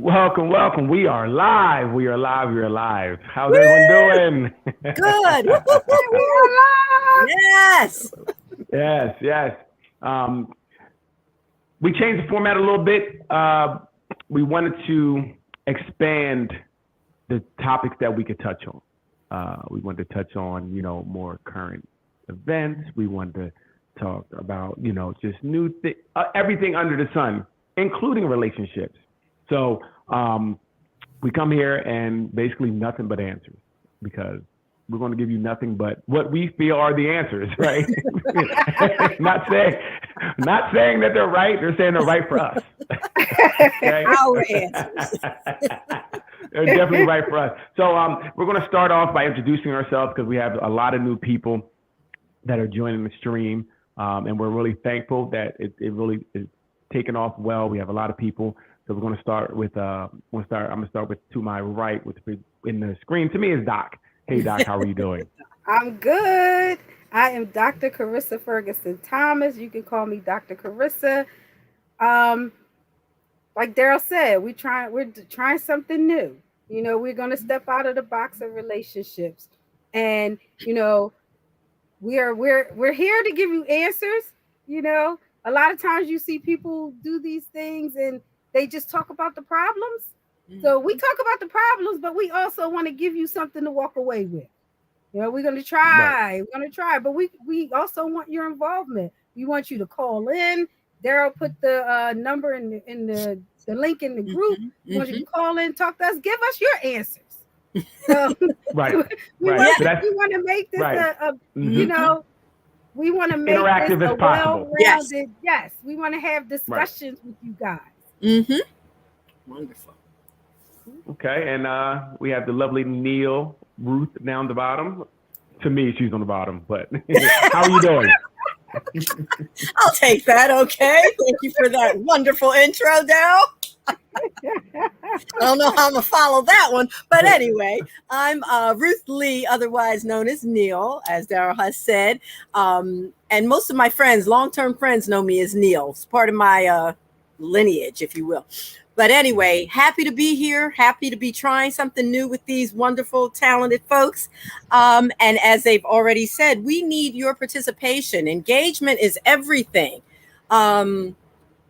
Welcome, welcome. We are live. We are live. We are live. How's everyone Woo! doing? Good. We are Woo-hoo-hoo. live. Yes. Yes, yes. Um, we changed the format a little bit. We wanted to expand the topics that we could touch on. We wanted to touch on, more current events. We wanted to talk about, just everything under the sun, including relationships. So we come here and basically nothing but answers because we're going to give you nothing but what we feel are the answers, right? not saying that they're right. They're saying they're right for us. Okay? Our answers. They're definitely right for us. So we're going to start off by introducing ourselves because we have a lot of new people that are joining the stream. And we're really thankful that it really is taking off well. We have a lot of people. So we're going to start with, I'm going to start with to my right, with in the screen. To me is Doc. Hey, Doc, how are you doing? I'm good. I am Dr. Carissa Ferguson Thomas. You can call me Dr. Carissa. Um, like Daryl said, we're trying something new. We're gonna step out of the box of relationships, and we're here to give you answers. A lot of times you see people do these things and they just talk about the problems. So we talk about the problems, but we also want to give you something to walk away with. We're gonna try. Right. We're gonna try, but we also want your involvement. We want you to call in. Daryl put the number in the link in the group. We want you to call in, talk to us, give us your answers. So Right. we Right. want to make this right. we want to make Interactive this as a possible. well-rounded. Yes, we want to have discussions with you guys. Wonderful. Okay, and we have the lovely Neil Ruth down the bottom. To me, she's on the bottom, but how are you doing? I'll take that. Okay. Thank you for that wonderful intro, Daryl. I don't know how I'm gonna follow that one, but anyway, I'm Ruth Lee, otherwise known as Neil, as Daryl has said. And most of my friends, long-term friends, know me as Neil. It's part of my lineage, if you will. But anyway, happy to be here. Happy to be trying something new with these wonderful, talented folks. And as they've already said, we need your participation. Engagement is everything.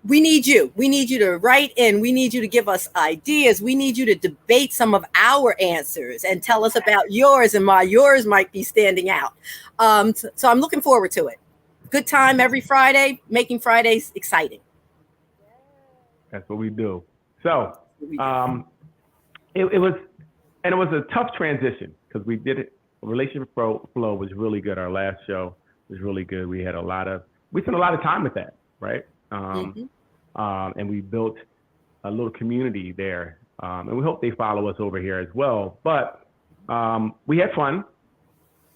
We need you. We need you to write in. We need you to give us ideas. We need you to debate some of our answers and tell us about yours and why yours might be standing out. So I'm looking forward to it. Good time every Friday, making Fridays exciting. That's what we do. So it was a tough transition because we did it. Relationship flow was really good. Our last show was really good. We spent a lot of time with that, right? And we built a little community there. And we hope they follow us over here as well. But we had fun.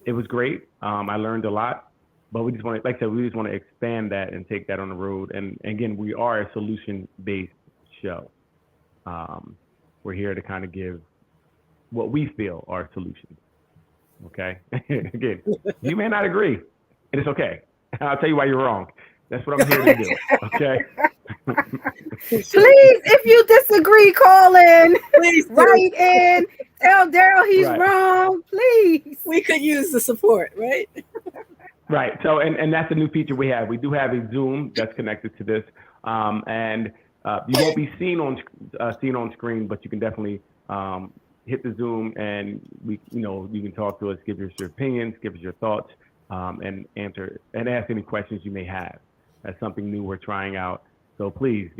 It was great. I learned a lot. But we just want to, like I said, we just want to expand that and take that on the road. And again, we are a solution-based show. We're here to kind of give what we feel are solutions. Okay. Again, you may not agree, and it's okay. I'll tell you why you're wrong. That's what I'm here to do. Okay. Please, if you disagree, call in. Please write in. Tell Daryl he's Right. wrong. Please. We could use the support, right? Right. So, and that's a new feature we have. We do have a Zoom that's connected to this, and you won't be seen on screen, but you can definitely hit the Zoom, and you can talk to us, give us your opinions, give us your thoughts, and answer and ask any questions you may have. That's something new we're trying out. So please,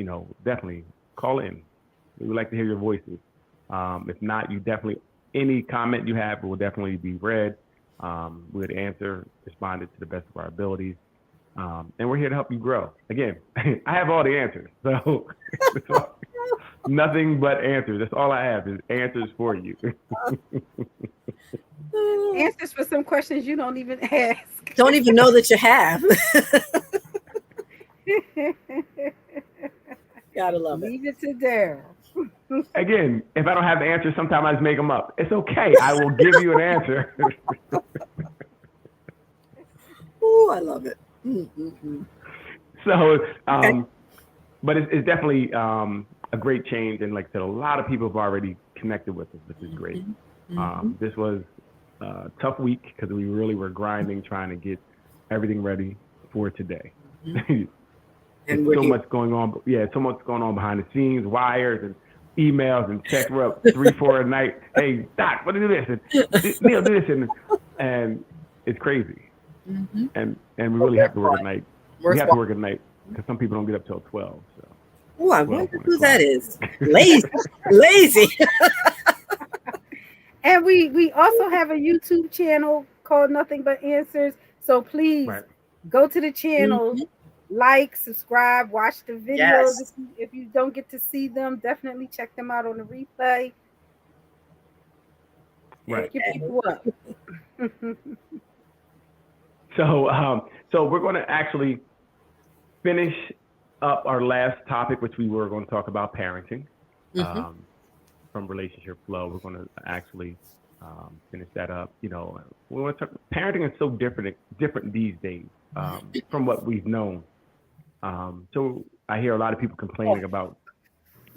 definitely call in. We would like to hear your voices. If not, any comment you have will definitely be read. We would responded to the best of our abilities. And we're here to help you grow. Again, I have all the answers. So nothing but answers. That's all I have is answers for you. Answers for some questions you don't even ask. Don't even know that you have. Gotta love it. Leave it to Daryl. Again, if I don't have the answer, sometimes I just make them up. It's okay. I will give you an answer. Oh, I love it. So, but it's definitely a great change. And like I said, a lot of people have already connected with us, which is great. This was a tough week because we really were grinding, trying to get everything ready for today. And so much going on. Yeah, so much going on behind the scenes, wires and emails and texts. We're up 3-4 at night. Hey, Doc, what do this? And Neil, do this. And it's crazy. And we really have to work at night. We have to work at night because some people don't get up till 12. So. Oh, I wonder who that is. Lazy. And we also have a YouTube channel called Nothing But Answers. So please go to the channel, like, subscribe, watch the videos. Yes. If you don't get to see them, definitely check them out on the replay. Right. Get people up. So we're going to actually finish up our last topic, which we were going to talk about parenting. From Relationship Flow, we're going to actually finish that up. You know, we want to talk. Parenting is so different these days from what we've known. So I hear a lot of people complaining about.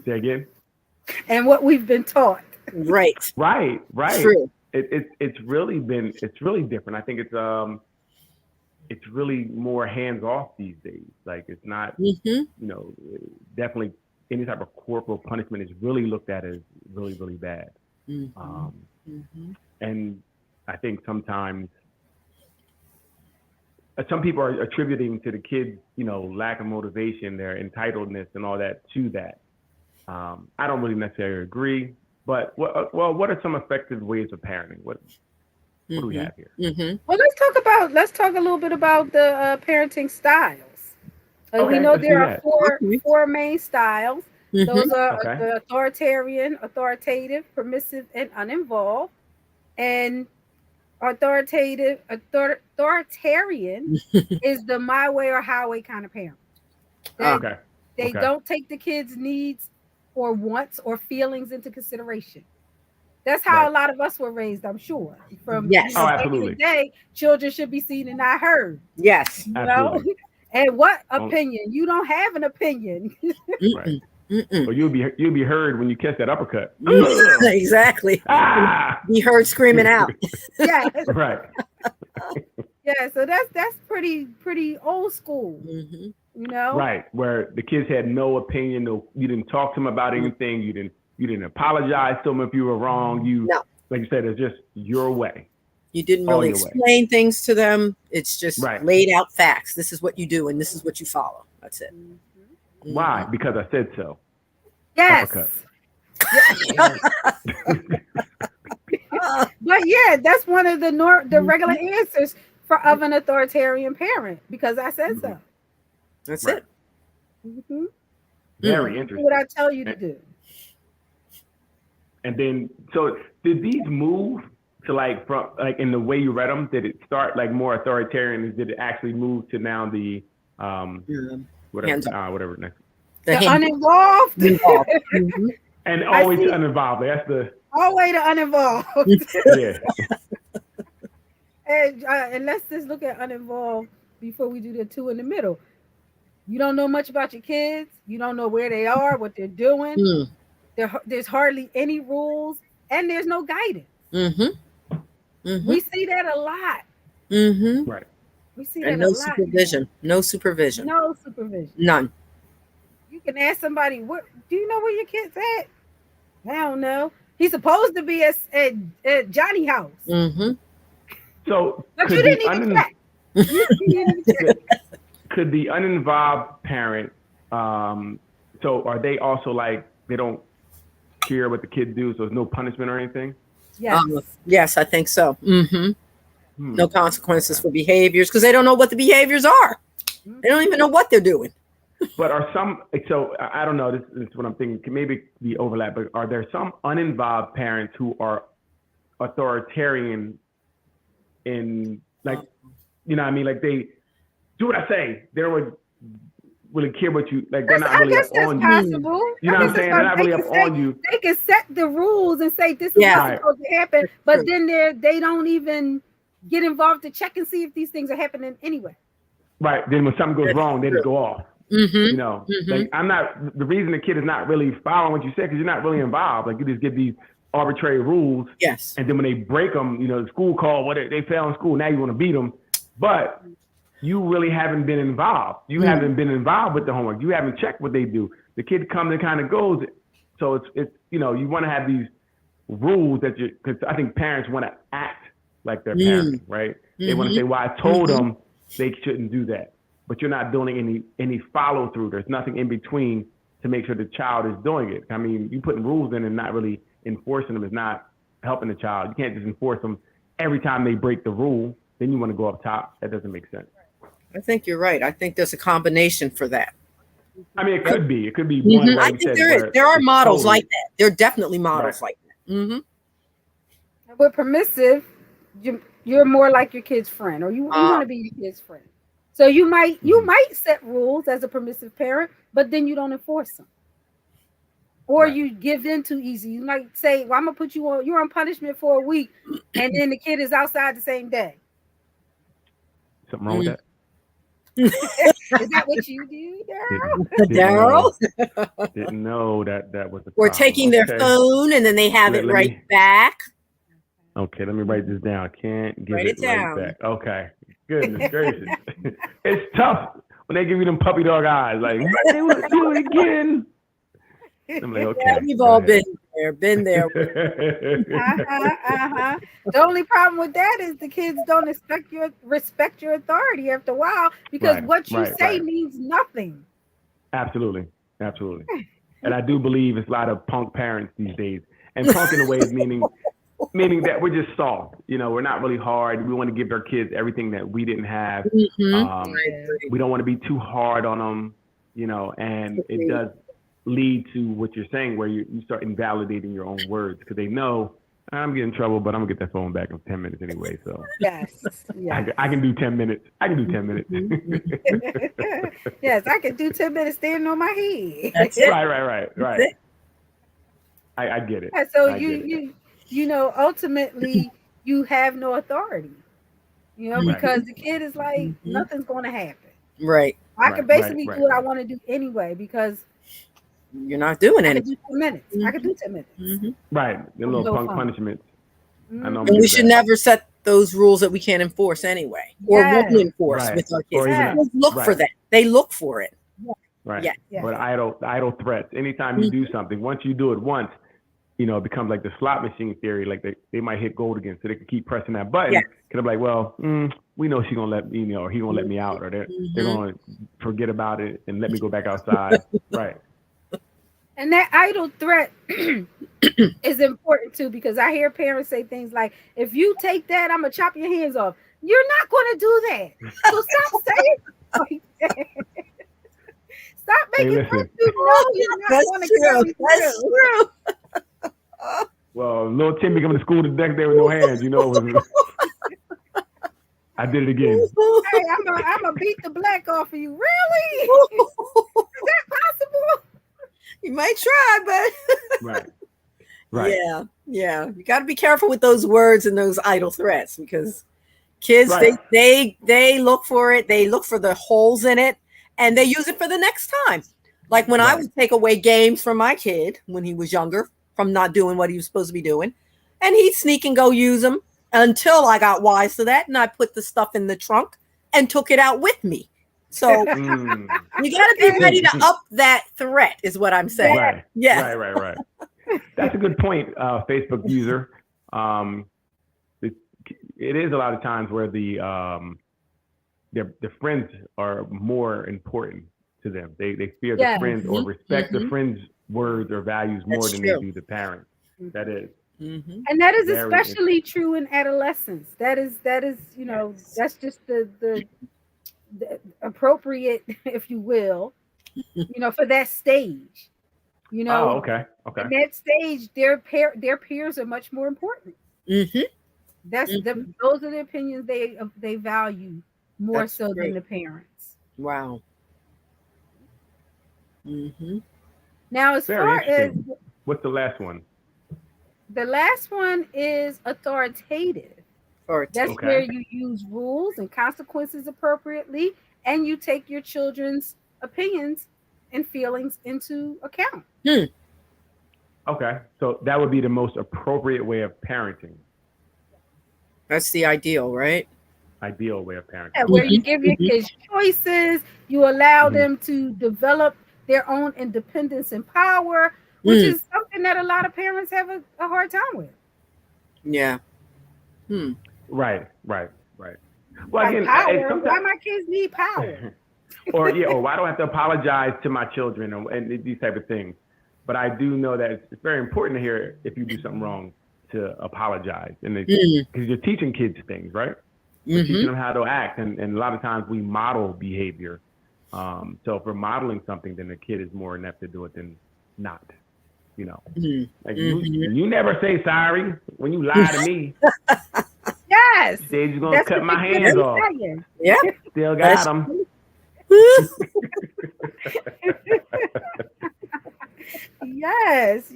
Say again. And what we've been taught. Right. True. It's really different. I think it's really more hands off these days. Like it's not, you know, definitely any type of corporal punishment is really looked at as really, really bad. And I think sometimes some people are attributing to the kids, you know, lack of motivation, their entitledness and all that to that. I don't really necessarily agree, but what are some effective ways of parenting? What do we have here? Well, let's talk a little bit about the parenting styles. We know there are four main styles. Those are the authoritarian, authoritative, permissive, and uninvolved. And authoritarian is the my way or highway kind of parent. They don't take the kids' needs or wants or feelings into consideration. That's how a lot of us were raised, I'm sure. From back in the day, children should be seen and not heard. Yes. You know? And what opinion? You don't have an opinion. Right. Or you'll be heard when you catch that uppercut. Exactly. Be heard screaming out. Yeah. Right. Yeah. So that's pretty old school. You know. Right. Where the kids had no opinion. You didn't talk to them about anything. You didn't apologize to them if you were wrong. Like you said, it's just your way. You didn't really explain things to them. It's just laid out facts. This is what you do and this is what you follow. That's it. Why? Because I said so. Yes. But yeah, that's one of the regular answers of an authoritarian parent, because I said so. That's it. Very interesting. Do what I tell you to do. And then, so did these move to from in the way you read them? Did it start like more authoritarian? Did it actually move to now the whatever next? The uninvolved. And always uninvolved. That's the always the uninvolved. Yeah. And let's just look at uninvolved before we do the two in the middle. You don't know much about your kids. You don't know where they are, what they're doing. There's hardly any rules, and there's no guidance. We see that a lot. Right. We see that no a lot. supervision. No supervision. No supervision. None. You can ask somebody, "What do you know where your kid's at?" I don't know. He's supposed to be at Johnny house. So but you didn't even check. Could the uninvolved parent, so are they also like they don't care what the kids do, so there's no punishment or anything? Yes. Yes, I think so. No consequences for behaviors because they don't know what the behaviors are. They don't even know what they're doing. But are some, so I don't know, this is what I'm thinking, can maybe be overlap, but are there some uninvolved parents who are authoritarian in like, you know what I mean? Like they do what I say. They don't really care what you, like they're not really up on you. You know what I'm saying? They're not really up on you. They can set the rules and say this is what's supposed to happen, but then they don't even get involved to check and see if these things are happening anyway. Right. Then when something goes wrong, they just go off. You know, like the reason the kid is not really following what you said, because you're not really involved. Like you just give these arbitrary rules. Yes. And then when they break them, you know, the school call, they fail in school. Now you want to beat them. But you really haven't been involved. You haven't been involved with the homework. You haven't checked what they do. The kid comes and kind of goes. So it's you know, you want to have these rules that because I think parents want to act like their parents, right? They want to say, well, I told them they shouldn't do that. But you're not doing any follow through. There's nothing in between to make sure the child is doing it. I mean, you putting rules in and not really enforcing them is not helping the child. You can't just enforce them every time they break the rule. Then you want to go up top. That doesn't make sense. I think you're right. I think there's a combination for that. I mean, it could be. It could be one. I think there is. There are models like that. There are definitely models like that. With permissive, you're more like your kid's friend, or you want to be your kid's friend. So you might set rules as a permissive parent, but then you don't enforce them, or you give in too easy. You might say, "Well, I'm gonna put you're on punishment for a week," and then the kid is outside the same day. Something wrong with that? Is that what you do, Daryl? Didn't know that was the problem. Or taking their phone and then they have it right back. Okay, let me write this down. Can't give it down. Right back. Okay, goodness gracious. It's tough when they give you them puppy dog eyes. Like, they will do it again. I'm like, okay. Yeah, we've all been there. The only problem with that is the kids don't respect your authority after a while, because what you say means nothing. Absolutely. And I do believe it's a lot of punk parents these days. And punk in a way is meaning that we're just soft. You know, we're not really hard. We want to give our kids everything that we didn't have. We don't want to be too hard on them, you know, and it does lead to what you're saying, where you start invalidating your own words, because they know I'm getting in trouble, but I'm gonna get that phone back in 10 minutes anyway. So yes. I can do 10 minutes. Yes, I can do 10 minutes standing on my head. That's it. Right. I get it. And so you know, ultimately you have no authority, you know, because the kid is like, nothing's going to happen. Right. I can basically do what I want to do anyway, because you're not doing anything. I can do 10 minutes. Right. The little punk punishments. And we should never set those rules that we can't enforce anyway, or won't enforce with our kids. Look for that. They look for it. Right. Yeah. But idle threats. Anytime you do something, once you do it once, you know, it becomes like the slot machine theory. Like they might hit gold again, so they can keep pressing that button. Cause I'm like, well, we know she's gonna let me, you know, or he gonna let me out, or they're gonna forget about it and let me go back outside. Right. And that idle threat is important too, because I hear parents say things like, if you take that, I'm gonna chop your hands off. You're not gonna do that. So stop saying like that. Stop making you know you're not gonna carry through. That's true. Well, little Timmy coming to school the next day with no hands, you know. I did it again. Hey, I'm gonna beat the black off of you. Really? Is that possible? You might try, but right. Yeah. You got to be careful with those words and those idle threats, because kids they look for it. They look for the holes in it, and they use it for the next time. Like when I would take away games from my kid when he was younger, from not doing what he was supposed to be doing, and he'd sneak and go use them, until I got wise to that, and I put the stuff in the trunk and took it out with me. So you got to be ready to up that threat, is what I'm saying. Right. Yeah. Right. That's a good point, Facebook user. It is a lot of times where the friends are more important to them. They fear the friends or respect the friends' words or values more than they do the parents. That is. And that is especially true in adolescence. That is, you know, that's just the appropriate, if you will, you know, for that stage. You know, okay. In that stage, their peers are much more important. Those are the opinions they value more than the parents. Wow. Now, as far as what's the last one? The last one is authoritative. That's where you use rules and consequences appropriately, and you take your children's opinions and feelings into account. Okay, so that would be the most appropriate way of parenting. That's the ideal, right? Ideal way of parenting. Yeah, where you Mhm, give your mhm. kids choices, you allow Mhm. them to develop their own independence and power, which Mm. is something that a lot of parents have a hard time with. Yeah. Right. Well, Like again, power. Why sometimes, my kids need power? or why do I have to apologize to my children and these type of things? But I do know that it's very important to hear if you do something wrong to apologize, and because you're teaching kids things, right? We're teaching them how to act, and a lot of times we model behavior. So if we're modeling something, then the kid is more inept to do it than not. You know, like you never say sorry when you lie to me. Yes. You said you're gonna That's cut what my the kids hands be off. saying. Yeah. Still That's- got them. Yes.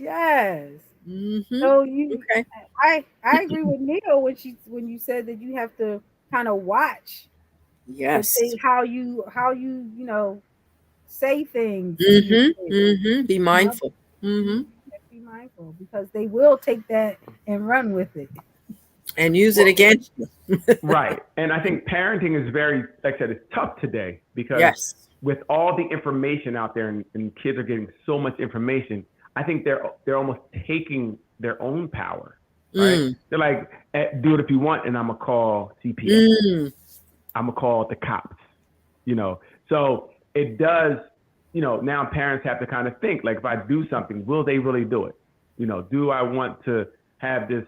Mhm. So you, Okay. I agree with Neil when you said that you have to kind of watch to Yes. see how you say things to your kids. Be mindful. Be mindful because they will take that and run with it. And use it against you. Right. And I think parenting is very, like I said, it's tough today because Yes. with all the information out there and kids are getting so much information, I think they're almost taking their own power. Right? They're like, do it if you want, and I'm gonna call CPS. I'm gonna call the cops. You know, so it does. You know, now parents have to kind of think like, if I do something, will they really do it? You know, do I want to have this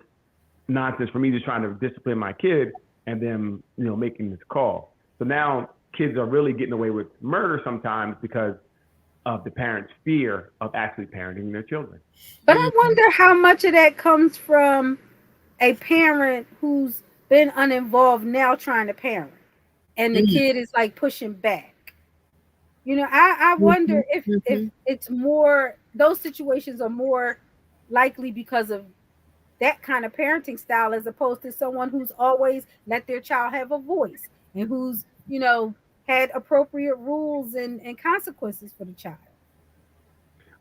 nonsense for me just trying to discipline my kid and then, you know, making this call? So now kids are really getting away with murder sometimes because of the parents' fear of actually parenting their children. But I wonder how much of that comes from a parent who's been uninvolved now trying to parent, and the kid is like pushing back. You know, I wonder if it's more, those situations are more likely because of that kind of parenting style as opposed to someone who's always let their child have a voice and who's, you know, had appropriate rules and consequences for the child.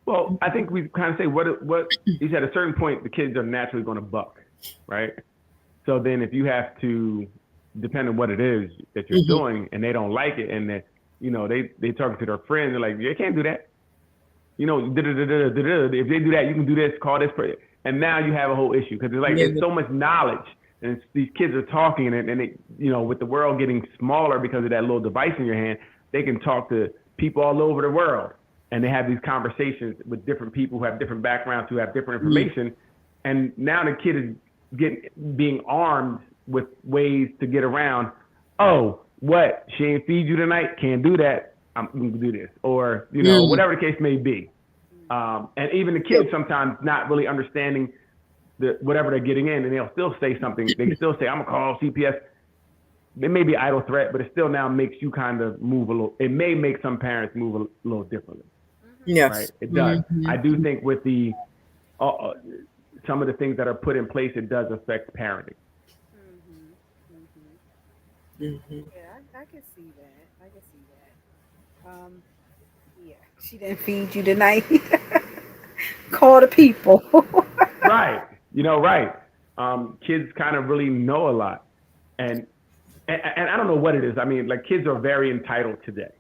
Well, I think we kind of say what you said, at a certain point, the kids are naturally going to buck, right? So then if you have to, depend on what it is that you're doing and they don't like it and that, you know, they talking to their friends, they're like, you can't do that. You know, if they do that, you can do this, call this person. And now you have a whole issue because it's like there's so much knowledge and these kids are talking and they, you know, with the world getting smaller because of that little device in your hand, they can talk to people all over the world and they have these conversations with different people who have different backgrounds, who have different information. And now the kid is being armed with ways to get around. Oh, what? She ain't feed you tonight? Can't do that. I'm going to do this. Or, you know, whatever the case may be. And even the kids sometimes not really understanding whatever they're getting in, and they'll still say something. They still say, I'm going to call CPS. It may be idle threat, but it still now makes you kind of move a little. It may make some parents move a little differently. Yes. Right? It does. I do think with the some of the things that are put in place, it does affect parenting. Yeah, I can see that. Yeah, she didn't feed you tonight. Call the people. Right. You know, right. Kids kind of really know a lot. And I don't know what it is. I mean, like kids are very entitled today,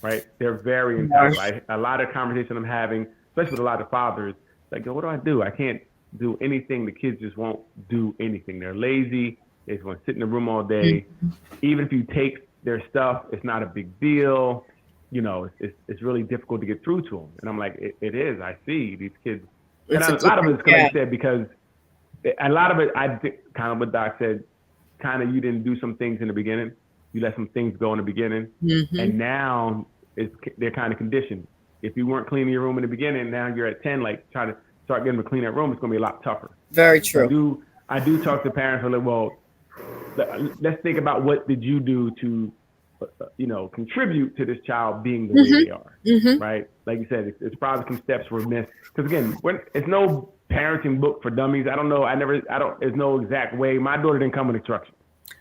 right? They're very entitled. A lot of conversation I'm having, especially with a lot of fathers, like, what do? I can't do anything. The kids just won't do anything. They're lazy. They just want to sit in the room all day. Even if you take their stuff, it's not a big deal. You know, it's really difficult to get through to them. And I'm like, it is. I see these kids. And a lot of it is, like I said, because a lot of it, I think, kind of what Doc said, kind of you didn't do some things in the beginning. You let some things go in the beginning. And now they're kind of conditioned. If you weren't cleaning your room in the beginning, now you're at 10, like trying to start getting them to clean that room, it's going to be a lot tougher. Very true. I do talk to parents who are like, well, let's think about what did you do to, you know, contribute to this child being the way they are, right? Like you said, it's probably some steps were missed. Because again, it's no parenting book for dummies. I don't know. There's no exact way. My daughter didn't come with instructions.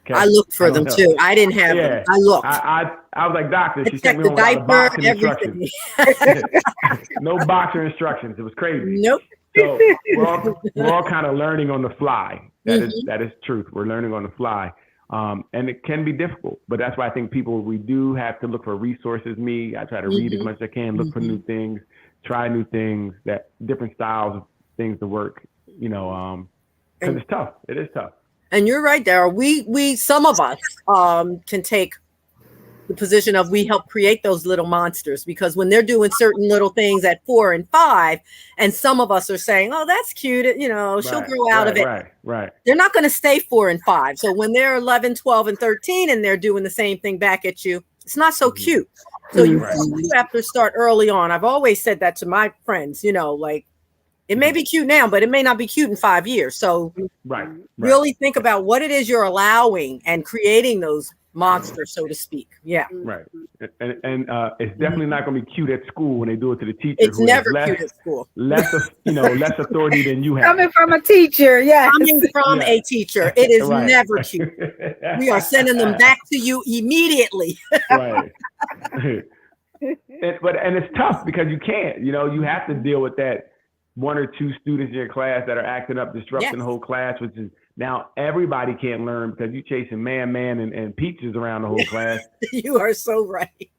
Okay? I looked for them don't know. too. I didn't have them. Yeah. I looked. I was like, doctor, I she sent checked me the home without a box diaper, of instructions. everything. No box of instructions. It was crazy. Nope. So we're all kind of learning on the fly. That is truth. We're learning on the fly. And it can be difficult, but that's why I think we do have to look for resources. I try to read as much as I can, look for new things, try new things, that different styles of things to work, because it's tough. It is tough. And you're right, Daryl. We some of us can take the position of we help create those little monsters, because when they're doing certain little things at 4 and 5, and some of us are saying, oh, that's cute, she'll grow out of it. Right. They're not going to stay 4 and 5. So when they're 11, 12, and 13 and they're doing the same thing back at you, it's not so cute. So you have to start early on. I've always said that to my friends, like, it may be cute now, but it may not be cute in 5 years. So really think about what it is you're allowing and creating those monsters, so to speak. Yeah. Right. And it's definitely not going to be cute at school when they do it to the teacher. It's never cute at school. Less authority than you have. Coming from a teacher, yes. Coming from a teacher, it is never cute. We are sending them back to you immediately. Right. And it's tough because you can't. You have to deal with that 1 or 2 students in your class that are acting up, disrupting the whole class, which is now everybody can't learn because you're chasing man, and peaches around the whole class. You are so right.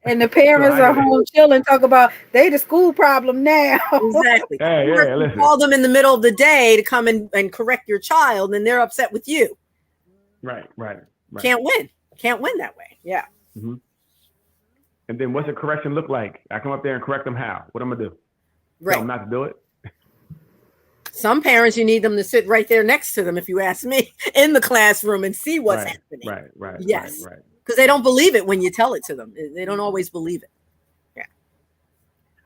And the parents are home chilling, talk about they the school problem now. Exactly. Listen. Call them in the middle of the day to come and correct your child, and they're upset with you. Right. Can't win that way. Yeah. Mm-hmm. And then what's a correction look like? I come up there and correct them how? What I'm going to do? Right. Tell them not to do it? Some parents, you need them to sit right there next to them, if you ask me, in the classroom and see what's happening. Right. Yes. Because they don't believe it when you tell it to them. They don't always believe it. Yeah.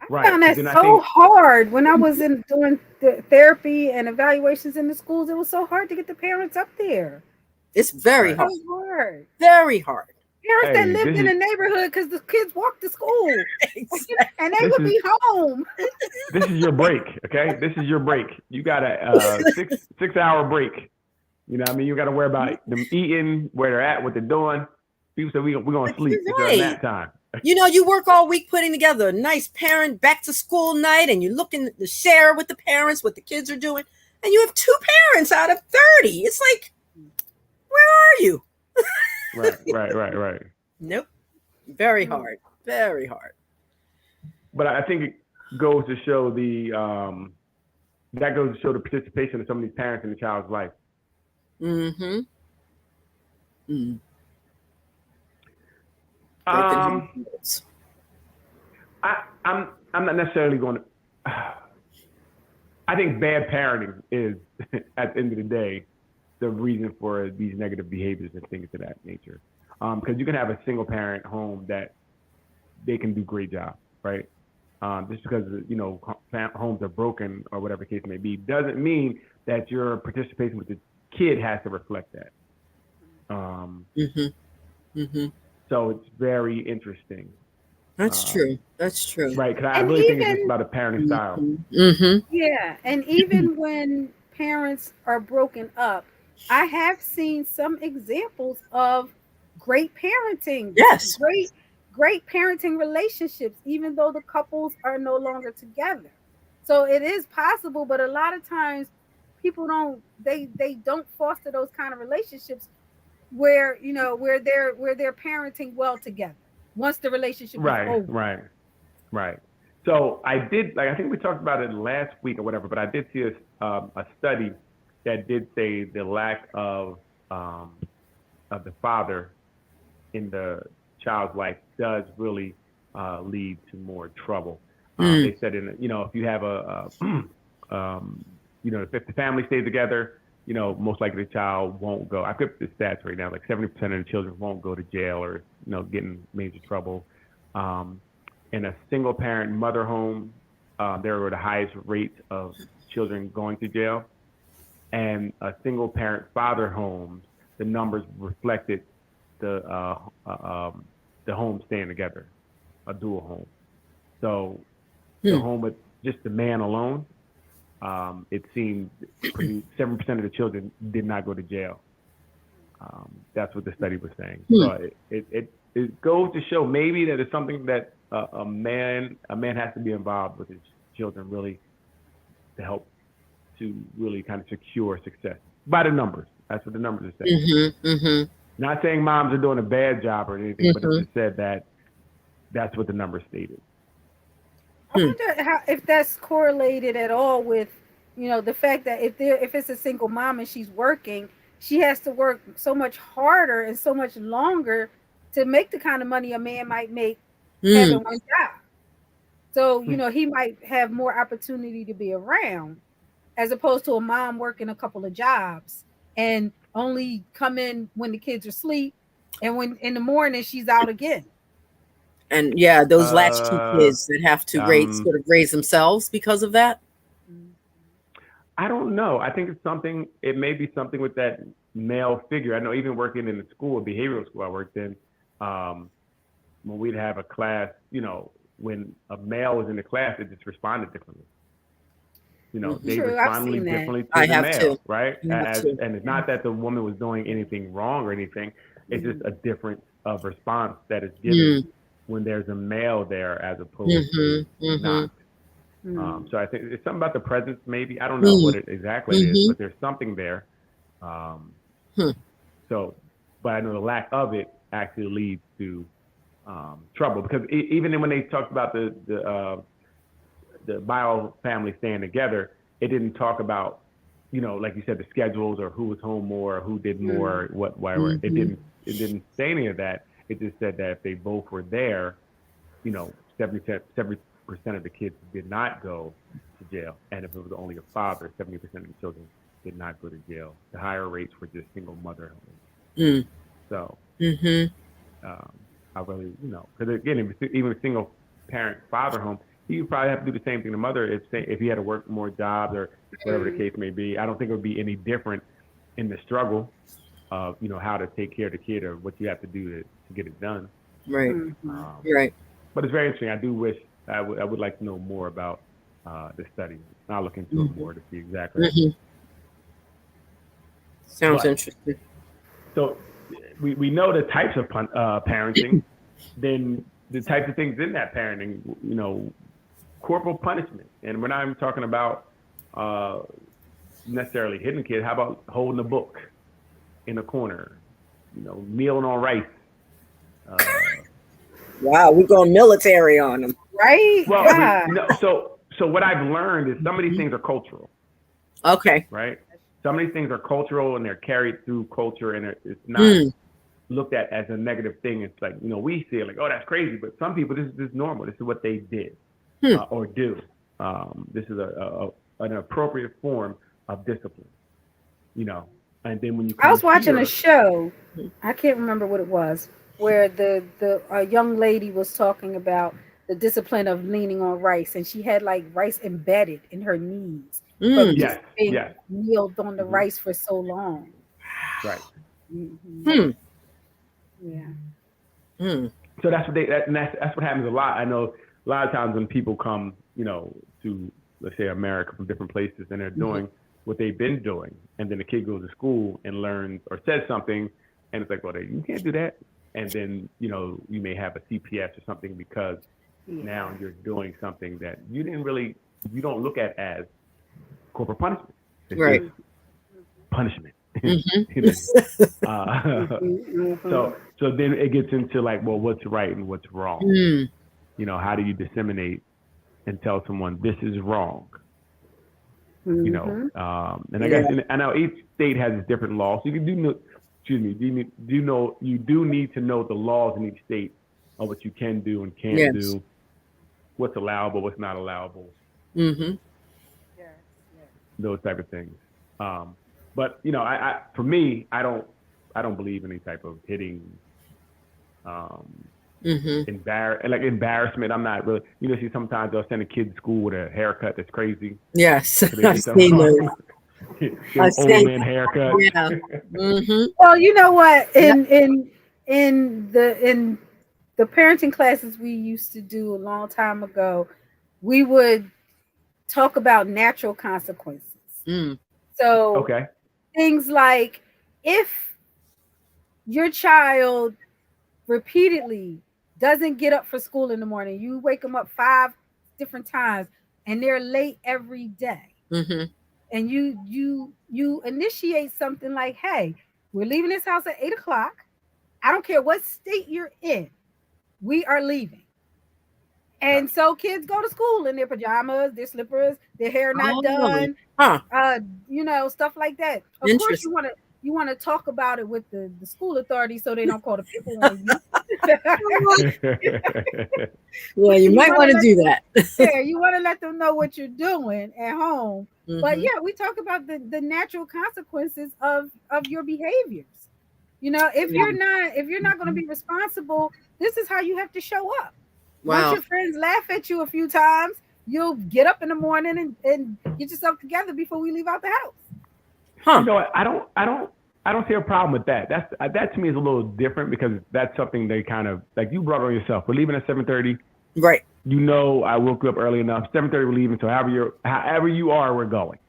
I found that so hard when I was doing the therapy and evaluations in the schools. It was so hard to get the parents up there. It's very hard. So hard. Very hard. Parents that lived in the neighborhood because the kids walked to school. Exactly. And they would be home. This is your break, okay? This is your break. You got a 6-hour break. You know what I mean? You got to worry about them eating, where they're at, what they're doing. People say we're going to sleep. It's nap time. You work all week putting together a nice parent back to school night, and you look in the share with the parents, what the kids are doing, and you have 2 parents out of 30. It's like, where are you? Right. Nope. Very hard. Very hard. But I think it goes to show the participation of some of these parents in the child's life. Mm-hmm. Mm. I'm not necessarily going to. I think bad parenting is, at the end of the day, the reason for these negative behaviors and things of that nature. Because you can have a single parent home that they can do a great job, right? Just because homes are broken or whatever the case may be, doesn't mean that your participation with the kid has to reflect that. So it's very interesting. That's true. That's true. Right, because I really think it's just about a parenting style. Mm-hmm. Yeah, and even when parents are broken up, I have seen some examples of great parenting. Yes. Great parenting relationships, even though the couples are no longer together. So it is possible, but a lot of times people don't foster those kind of relationships where they're parenting well together once the relationship is over. Right. So I think we talked about it last week or whatever, but I did see a study that did say the lack of the father in the child's life does really lead to more trouble. They said if you have if the family stays together, most likely the child won't go. I put the stats right now, like 70% of the children won't go to jail or get in major trouble. In a single parent mother home, there were the highest rates of children going to jail. And a single parent father home, the numbers reflected the home staying together, a dual home. So the home with just the man alone, it seemed 7% of the children did not go to jail. That's what the study was saying. Hmm. So it goes to show maybe that it's something that a man has to be involved with his children really to help to really kind of secure success by the numbers. That's what the numbers are saying. Mm-hmm, mm-hmm, Not saying moms are doing a bad job or anything, but it just said that that's what the numbers stated. I wonder if that's correlated at all with, the fact that if it's a single mom and she's working, she has to work so much harder and so much longer to make the kind of money a man might make having one job. So, he might have more opportunity to be around as opposed to a mom working a couple of jobs and only come in when the kids are asleep, and when in the morning she's out again. And yeah, those latchkey kids that have to raise themselves because of that. I don't know. I think it may be something with that male figure. I know even working in the school, behavioral school I worked in, when we'd have a class, when a male was in the class, it just responded differently. They responded differently to the male, right? And it's not that the woman was doing anything wrong or anything. It's just a difference of response that is given when there's a male there as opposed to not. So I think it's something about the presence, maybe. I don't know what it exactly is, but there's something there. So, but I know the lack of it actually leads to trouble, because even when they talked about the bio family staying together, it didn't talk about, like you said, the schedules or who was home more, or who did more, whatever. It didn't say any of that. It just said that if they both were there, 70% of the kids did not go to jail, and if it was only a father, 70% of the children did not go to jail. The higher rates were just single mother. So, I really, because again, even a single parent father home, he would probably have to do the same thing to mother if he had to work more jobs or whatever the case may be. I don't think it would be any different in the struggle of, how to take care of the kid or what you have to do to get it done. Right. Right. But it's very interesting. I do wish I would like to know more about the study. I'll look into it more to see exactly. Sounds interesting. So we know the types of parenting, then the types of things in that parenting, corporal punishment. And we're not even talking about necessarily hitting the kid. How about holding a book in a corner, kneeling on rice? Wow, we're going military on them. Right? Well, so what I've learned is some of these things are cultural. Okay. Right? Some of these things are cultural and they're carried through culture, and it's not looked at as a negative thing. It's like, we see it like, oh, that's crazy. But some people, this is normal. This is what they did or do. This is an appropriate form of discipline, and then when you I was watching a show, I can't remember what it was, where a young lady was talking about the discipline of leaning on rice, and she had like rice embedded in her knees from just being kneeled on the rice for so long. Right. Yeah. So that's what that's what happens a lot. I know a lot of times when people come, to, let's say, America from different places, and they're doing what they've been doing, and then the kid goes to school and learns or says something, and it's like, well, you can't do that. And then, you may have a CPS or something because now you're doing something that you don't look at as corporal punishment. It's just punishment. So then it gets into like, well, what's right and what's wrong? How do you disseminate and tell someone this is wrong? And I guess I know each state has its different laws. So you do need to know the laws in each state of what you can do and can't do, what's allowable, what's not allowable. Those type of things. But I for me, I don't believe in any type of hitting, embarrassment. I'm not really. See, sometimes they'll send a kid to school with a haircut that's crazy. Yes, I've seen those. Old man haircut. Yeah. Well, you know what? In the parenting classes we used to do a long time ago, we would talk about natural consequences. So things like, if your child repeatedly doesn't get up for school in the morning. You wake them up 5 different times and they're late every day. Mm-hmm. And you initiate something like, hey, we're leaving this house at 8 o'clock. I don't care what state you're in. We are leaving. And so kids go to school in their pajamas, their slippers, their hair not done, stuff like that. Of course, you want to talk about it with the school authorities so they don't call the people on you. Yeah, you might want to do that. Yeah, you want to let them know what you're doing at home. Mm-hmm. But yeah, we talk about the natural consequences of your behaviors. If you're not going to be responsible, this is how you have to show up. Wow. Once your friends laugh at you a few times, you'll get up in the morning and get yourself together before we leave out the house. Huh. You know what? I don't see a problem with that. That to me is a little different because that's something they kind of like you brought on yourself. We're leaving at 7:30. Right. I woke you up early enough. 7:30 we're leaving. So however you are, we're going.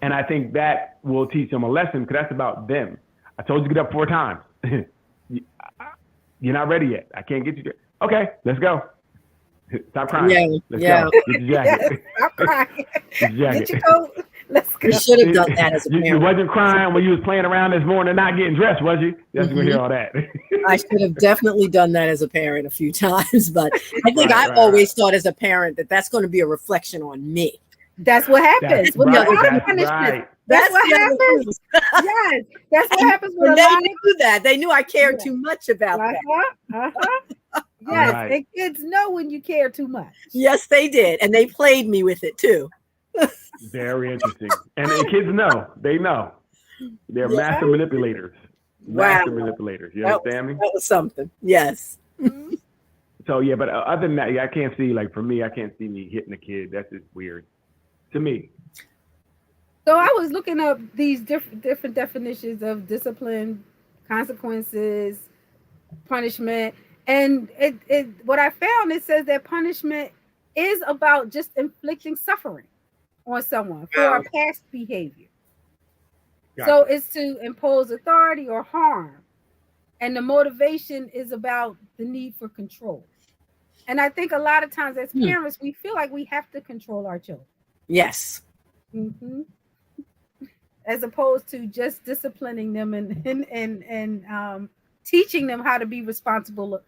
And I think that will teach them a lesson because that's about them. I told you to get up 4 times. You're not ready yet. I can't get you there. Okay, let's go. Stop crying. Yeah, let's yeah. go. Get your jacket. Stop crying. Get your jacket. Get your coat. Let's go. You should have done that as a You parent. wasn't crying when you was playing around this morning not getting dressed, was you? Yes, we're gonna hear all that. I should have definitely done that as a parent a few times, but I think Right, I've always thought as a parent that's going to be a reflection on me. That's what happens. That's with right, a lot of that's punishment. right. That's what the other happens. thing. Yes, that's what happens with And a they lot of knew that. They knew I cared too much about that. Yes, Right. and kids know when you care too much. Yes, they did. And they played me with it too. Very interesting. And the kids know. They know. They're Yeah. master manipulators. Wow. Master manipulators. You understand me? That was something. Yes. So yeah, but other than that, I can't see for me, I can't see me hitting a kid. That's just weird to me. So I was looking up these different definitions of discipline, consequences, punishment, and it what I found, it says that punishment is about just inflicting suffering on someone for a past behavior. Gotcha. So it's to impose authority or harm, and the motivation is about the need for control. And I think a lot of times as parents, we feel like we have to control our children. Yes. Mm-hmm. As opposed to just disciplining them and teaching them how to be responsible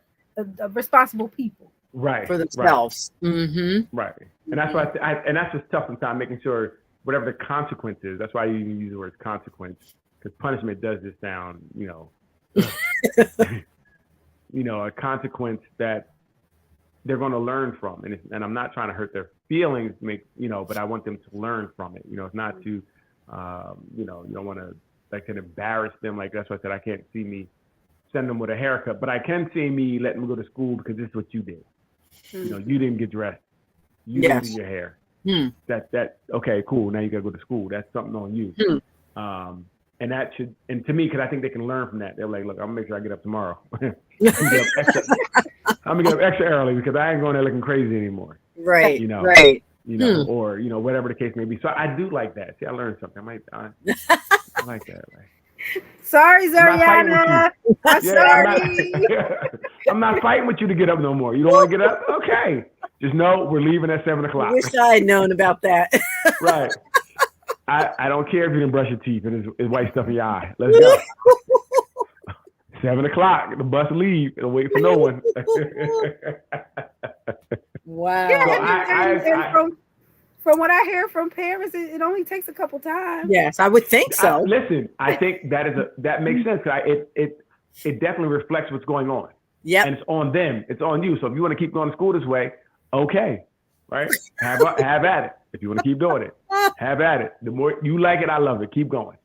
people. Right. For themselves. Right. Mm-hmm. Right. And that's why and that's just tough sometimes, making sure whatever the consequence is. That's why you even use the word consequence, because punishment does just sound, a consequence that they're going to learn from. And I'm not trying to hurt their feelings, but I want them to learn from it. It's not to, you don't want to embarrass them. Like that's why I said I can't see me send them with a haircut, but I can see me letting them go to school because this is what you did. You didn't get dressed. You didn't do your hair. That okay, cool. Now you gotta go to school. That's something on you. And that should, and to me, because I think they can learn from that. They're like, look, I'm gonna make sure I get up tomorrow. I'm gonna get up extra early because I ain't going there looking crazy anymore. Right. Right. Or whatever the case may be. So I do like that. See, I learned something. I like that. Sorry, Zariana. I'm sorry. I'm not fighting with you to get up no more. You don't want to get up? Okay. Just know we're leaving at 7 o'clock. I wish I had known about that. Right. I don't care if you didn't brush your teeth and there's white stuff in your eye. Let's go. 7 o'clock. The bus leave. It'll wait for no one. Wow. Yeah, from what I hear from parents, it only takes a couple times. Yes, I would think so. Listen, I think that makes sense. It definitely reflects what's going on. Yeah, and it's on them. It's on you. So if you want to keep going to school this way, okay, right? Have at it. If you want to keep doing it, have at it. The more you like it, I love it. Keep going.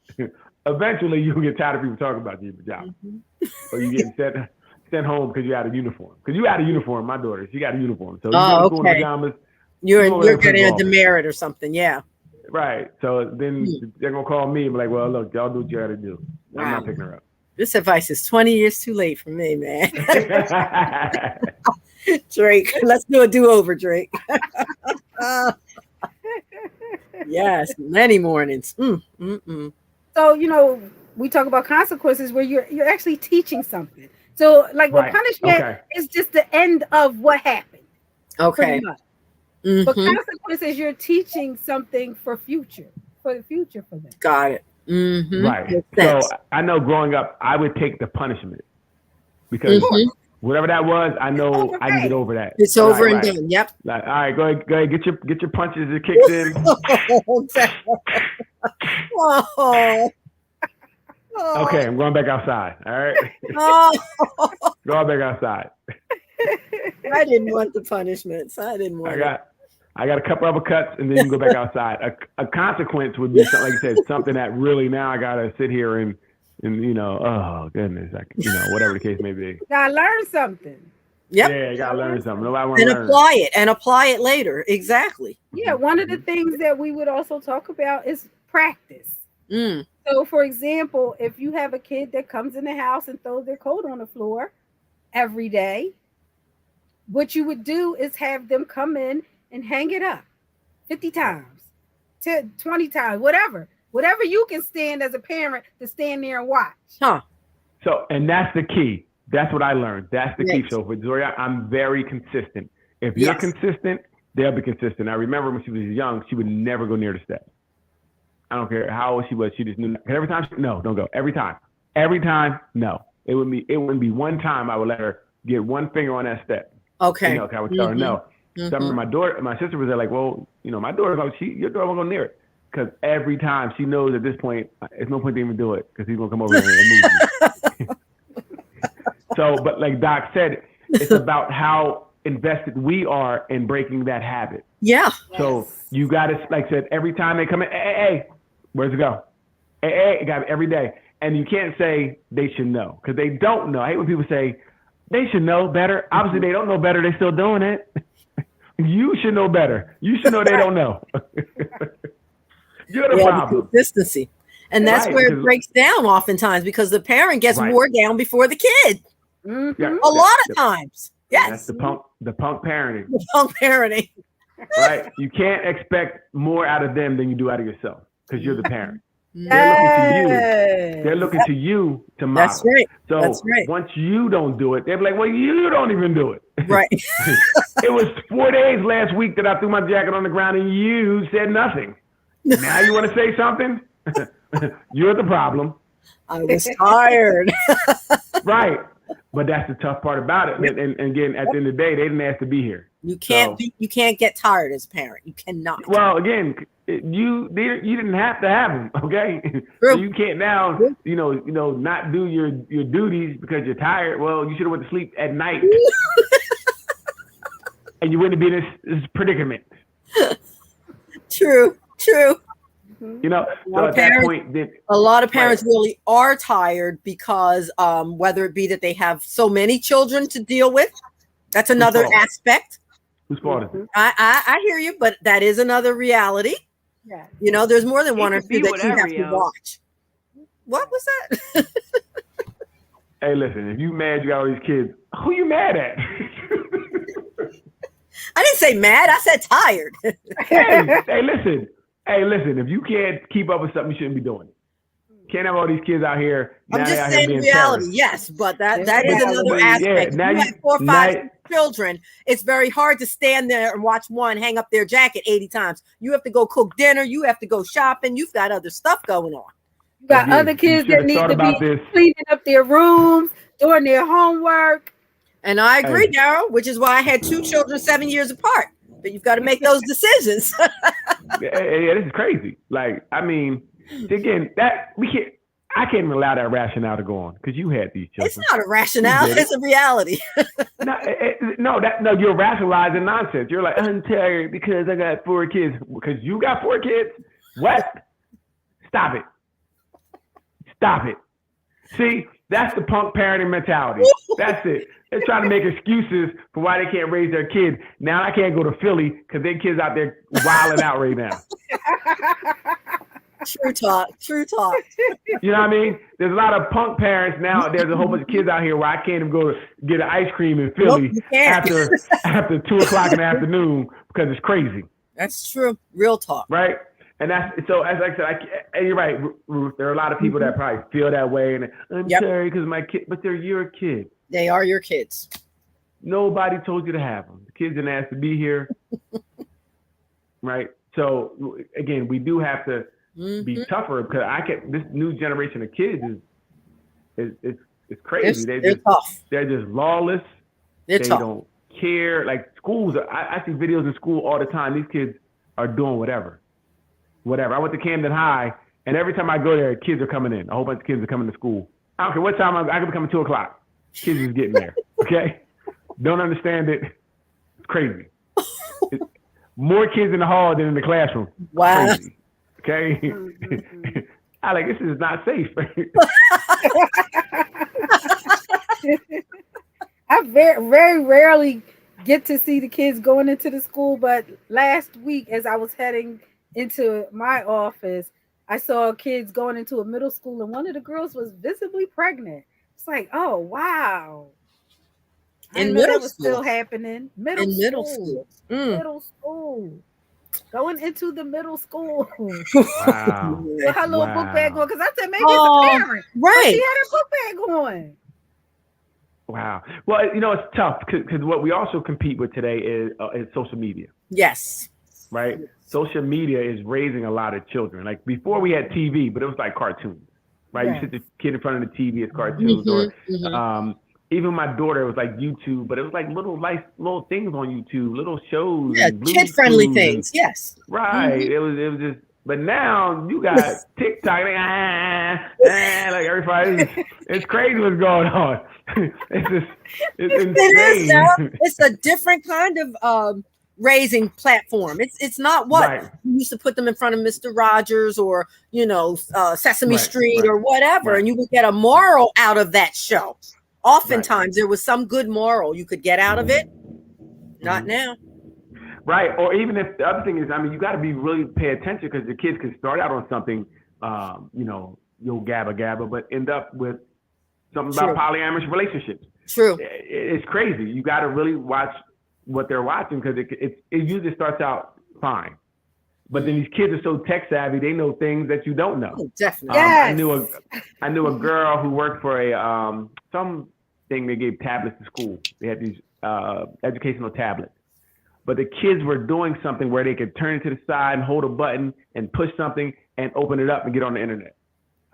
Eventually, you'll get tired of people talking about you in pajamas, or you get sent home because you had a uniform. Because you had a uniform, my daughter. She got a uniform. So you go to school in pajamas. You're getting a demerit or something, yeah. Right. So then they're gonna call me and be like, "Well, look, y'all do what you got to do. Wow. I'm not picking her up." This advice is 20 years too late for me, man. Drake, let's do a do-over, Drake. Yes, many mornings. So, we talk about consequences where you're actually teaching something. So like with Right. punishment Okay. is just the end of what happened. Okay. Pretty much. But Mhm. consequences, you're teaching something for the future for them. Got it. Mhm. Right. Makes So sense. I know growing up, I would take the punishment because Mhm. whatever that was, I know over, I can get right. over that. It's over Right, and right. done. Yep. Like, all right, go ahead, get your punches, it kicks in. Oh. Okay, I'm going back outside. All right, Oh. going back outside. I didn't want the punishments. I didn't want I got a couple uppercuts, and then you can go back outside. A consequence would be something, like you said, something that really now I gotta sit here and oh goodness, whatever the case may be. Gotta learn something. it. Yep. Yeah, you gotta learn something. Nobody want And to learn. apply it later. Exactly. Yeah, one of the things that we would also talk about is practice. Mm. So, for example, if you have a kid that comes in the house and throws their coat on the floor every day, what you would do is have them come in and hang it up 50 times, 10, 20 times, whatever you can stand as a parent to stand there and watch. Huh. So, and that's the key. That's what I learned. That's the key. Yes. So for Zoria, I'm very consistent. If you're Yes. consistent, they'll be consistent. I remember when she was young, she would never go near the steps. I don't care how old she was. She just knew. Every time, no, don't go. Every time, no. It wouldn't be one time I would let her get one finger on that step. Okay. I would tell her no. So I remember my sister was there like, well, my daughter's like, your daughter won't go near it. Because every time she knows at this point, it's no point to even do it because he's going to come over here and move me. So, but like Doc said, it's about how invested we are in breaking that habit. Yeah. So you got to, like I said, every time they come in, hey, where's it go? Hey, got it every day. And you can't say they should know because they don't know. I hate when people say they should know better. Obviously, they don't know better. They're still doing it. You should know better. You should know they don't know. You're the problem. Consistency. And that's Right, where it because- breaks down oftentimes because the parent gets Right. wore down before the kid. Mhm. Yeah. A lot of times. That's Yes. the punk parenting, Punk parenting. right? You can't expect more out of them than you do out of yourself because you're the parent. Yes. They're looking to you to model. That's right. So That's right. once you don't do it, they're like, well, you don't even do it. Right. It was 4 days last week that I threw my jacket on the ground and you said nothing. Now you want to say something? You're the problem. I was tired. Right. But that's the tough part about it. And again, at the end of the day, they didn't ask to be here. You can't So- you can't get tired as a parent. You cannot. Well, again, you didn't have to have them, okay? True. So you can't now, not do your duties because you're tired. Well, you should have went to sleep at night, and you wouldn't be in this predicament. True. So at that point, A lot of parents really are tired because whether it be that they have so many children to deal with, that's another fault? aspect. Whose fault is it? I hear you, but that is another reality. Yeah. There's more than one or could two be that you have whatever, to yo. watch. What was that? Hey, listen, if you mad, you got all these kids. Who you mad at? I didn't say mad. I said tired. hey, listen. If you can't keep up with something, you shouldn't be doing it. Can't have all these kids out here. I'm now they just out here saying being reality, terrorists. yes, but that is Yeah, another yeah, aspect. now If you you- have 4 or now 5 you- children, it's very hard to stand there and watch one hang up their jacket 80 times. You have to go cook dinner. You have to go shopping. You've got other stuff going on. You got Again, other you kids should have that need thought to about be this. cleaning up their rooms, doing their homework. And I agree, Hey. Daryl, which is why I had 2 children 7 years apart. But you've got to make those decisions. Yeah, this is crazy. Like, I mean, again, I can't even allow that rationale to go on because you had these It's children. not a rationale. You did it. It's a reality. No, you're rationalizing nonsense. You're like, I'm tired because I got 4 kids. Because you got 4 kids? What? Stop it. See, that's the punk parenting mentality. That's it. They're trying to make excuses for why they can't raise their kids. Now I can't go to Philly because their kids out there wilding out right now. True talk. You know what I mean? There's a lot of punk parents now. There's a whole bunch of kids out here where I can't even go to get an ice cream in Philly Nope, you can't. after 2 o'clock in the afternoon because it's crazy, That's true. Real talk. right? And that's so. As I said, and you're right, Ruth. There are a lot of people that probably feel that way, and I'm sorry because my kid, but they're your kids. They are your kids. Nobody told you to have them. The kids didn't ask to be here, right? So again, we do have to be tougher because this new generation of kids is crazy. They're tough. They're just lawless. They tough. Don't care. Like schools, I see videos in school all the time. These kids are doing whatever. I went to Camden High, and every time I go there, kids are coming in. A whole bunch of kids are coming to school. I don't care what time I can be coming 2:00. Kids is getting there. Okay, don't understand it. It's crazy. More kids in the hall than in the classroom. Wow. Crazy. Okay. I like this is not safe. I very rarely get to see the kids going into the school, but last week as I was heading into my office, I saw kids going into a middle school and one of the girls was visibly pregnant. It's like, oh wow. In middle was school. Still happening. Middle school. Middle school. Going into the middle school. Wow. With her little book bag on, because I said maybe it's a parent. Right. But she had her book bag on. Wow. Well, it's tough because what we also compete with today is social media. Yes. Right? Social media is raising a lot of children. Like before we had TV, but it was like cartoons, right? Yes. You sit the kid in front of the TV, it's cartoons. Or even my daughter, it was like YouTube, but it was like little things on YouTube, little shows. Yeah, kid-friendly things. Yes. Right. It was just. But now you got TikTok, like everybody. It's crazy what's going on. It's insane. It is now. It's a different kind of raising platform. It's not what you used to put them in front of Mr. Rogers or Sesame Street or whatever, and you would get a moral out of that show. Oftentimes there was some good moral you could get out of it. Not now. Right. Or even if the other thing is, you got to be really pay attention because the kids can start out on something, you'll gabba, but end up with something about polyamorous relationships. True. It's crazy. You got to really watch what they're watching because it usually starts out fine. But then these kids are so tech savvy, they know things that you don't know. Oh, definitely. I knew a girl who worked for a some thing they gave tablets to school. They had these educational tablets. But the kids were doing something where they could turn it to the side and hold a button and push something and open it up and get on the internet.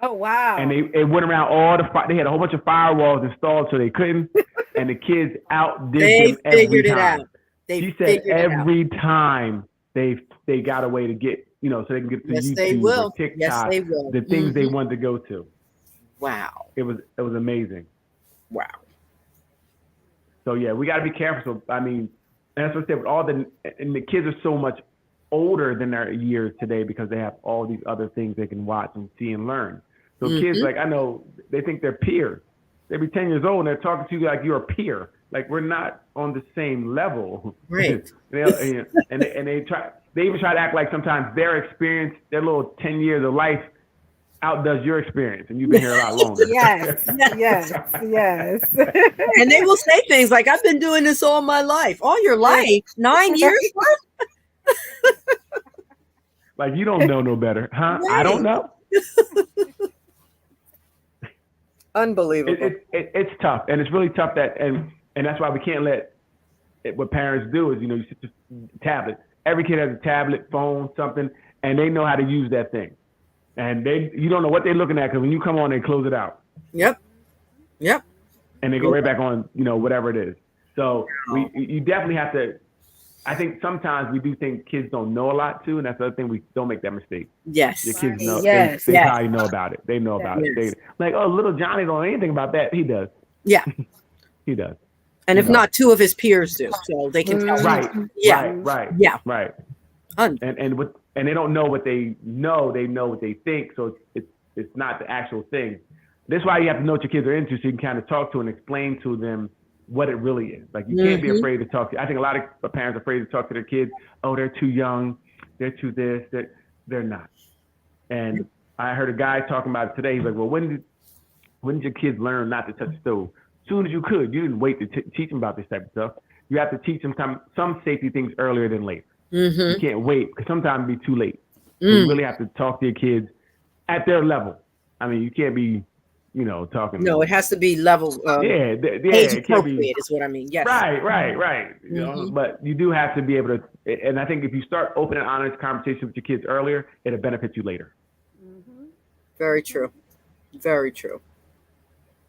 Oh, wow. And they went around they had a whole bunch of firewalls installed so they couldn't. And the kids outdid them every time. She said every time they got a way to get, so they can get to YouTube or TikTok, the things they wanted to go to. Wow. It was amazing. Wow. So yeah, we got to be careful. So, and that's what I said, and the kids are so much older than their years today because they have all these other things they can watch and see and learn. So kids, like, I know they think they're peers. They be 10 years old and they're talking to you like you're a peer. Like we're not on the same level. Right. They even try to act like sometimes their experience, their little 10 years of life outdoes your experience, and you've been here a lot longer. Yes. And they will say things like, I've been doing this all my life. All your life? 9 years? Like, you don't know no better, huh? Right. I don't know. Unbelievable. It's tough, and it's really tough and that's why we can't let what parents do is, you sit the tablet. Every kid has a tablet, phone, something, and they know how to use that thing. And you don't know what they're looking at because when you come on, they close it out. Yep. And they go right back on, whatever it is. So you definitely have to. I think sometimes we do think kids don't know a lot too, and that's the other thing. We don't make that mistake. Yes. Your kids know. Yes. They probably know about it. They know about it. They, like, oh, little Johnny don't know anything about that. He does. Yeah. He does. And if not, two of his peers do, so they can tell. Right. Yeah. Right. Yeah. Right. And they don't know what they know. They know what they think. So it's not the actual thing. That's why you have to know what your kids are into, so you can kind of talk to and explain to them what it really is. Like, you can't be afraid to talk to. I think a lot of parents are afraid to talk to their kids. Oh, they're too young. They're too this. They're not. And I heard a guy talking about it today. He's like, well, when did your kids learn not to touch the stove? As soon as you could. You didn't wait to teach them about this type of stuff. You have to teach them some safety things earlier than later. You can't wait because sometimes it'll be too late. So you really have to talk to your kids at their level. I mean, you can't be, talking. No, it has to be level. Age it can't be, appropriate is what I mean. Yes. Right. But you do have to be able to, and I think if you start open and honest conversation with your kids earlier, it'll benefit you later. Very true. Very true.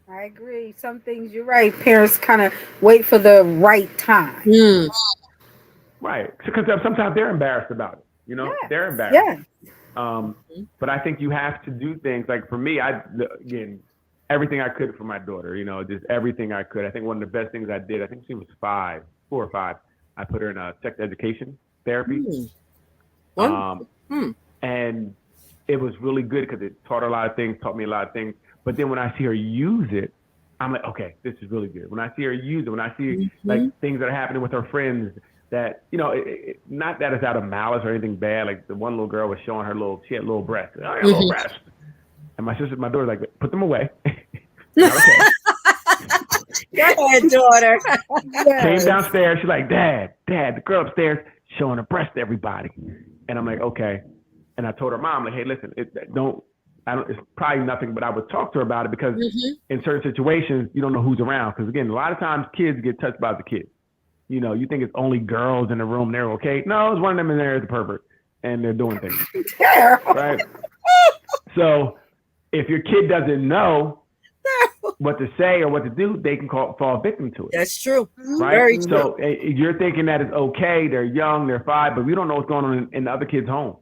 I agree. Some things you're right. Parents kind of wait for the right time. Right. Because sometimes they're embarrassed about it. They're embarrassed. Yeah. But I think you have to do things like for me, everything I could for my daughter, just everything I could. I think one of the best things I did, I think she was 4 or 5. I put her in a sex education therapy. And it was really good because it taught her a lot of things, taught me a lot of things. But then when I see her use it, I'm like, okay, this is really good. When I see her use it, when I see like things that are happening with her friends that, not that it's out of malice or anything bad. Like the one little girl was showing she had little breasts. I had little breasts. And my daughter's like, put them away. Okay. Go ahead, daughter. Came downstairs. She's like, Dad, the girl upstairs showing her breast to everybody. And I'm like, okay. And I told her mom, like, hey, listen, it's probably nothing, but I would talk to her about it because in certain situations, you don't know who's around. Because again, a lot of times kids get touched by the kids. You think it's only girls in the room. They're okay. No, it's one of them in there is a pervert and they're doing things. Right. So if your kid doesn't know what to say or what to do, they can fall victim to it. That's true. Right. Very true. So you're thinking that it's okay. They're young. They're 5, but we don't know what's going on in the other kid's home.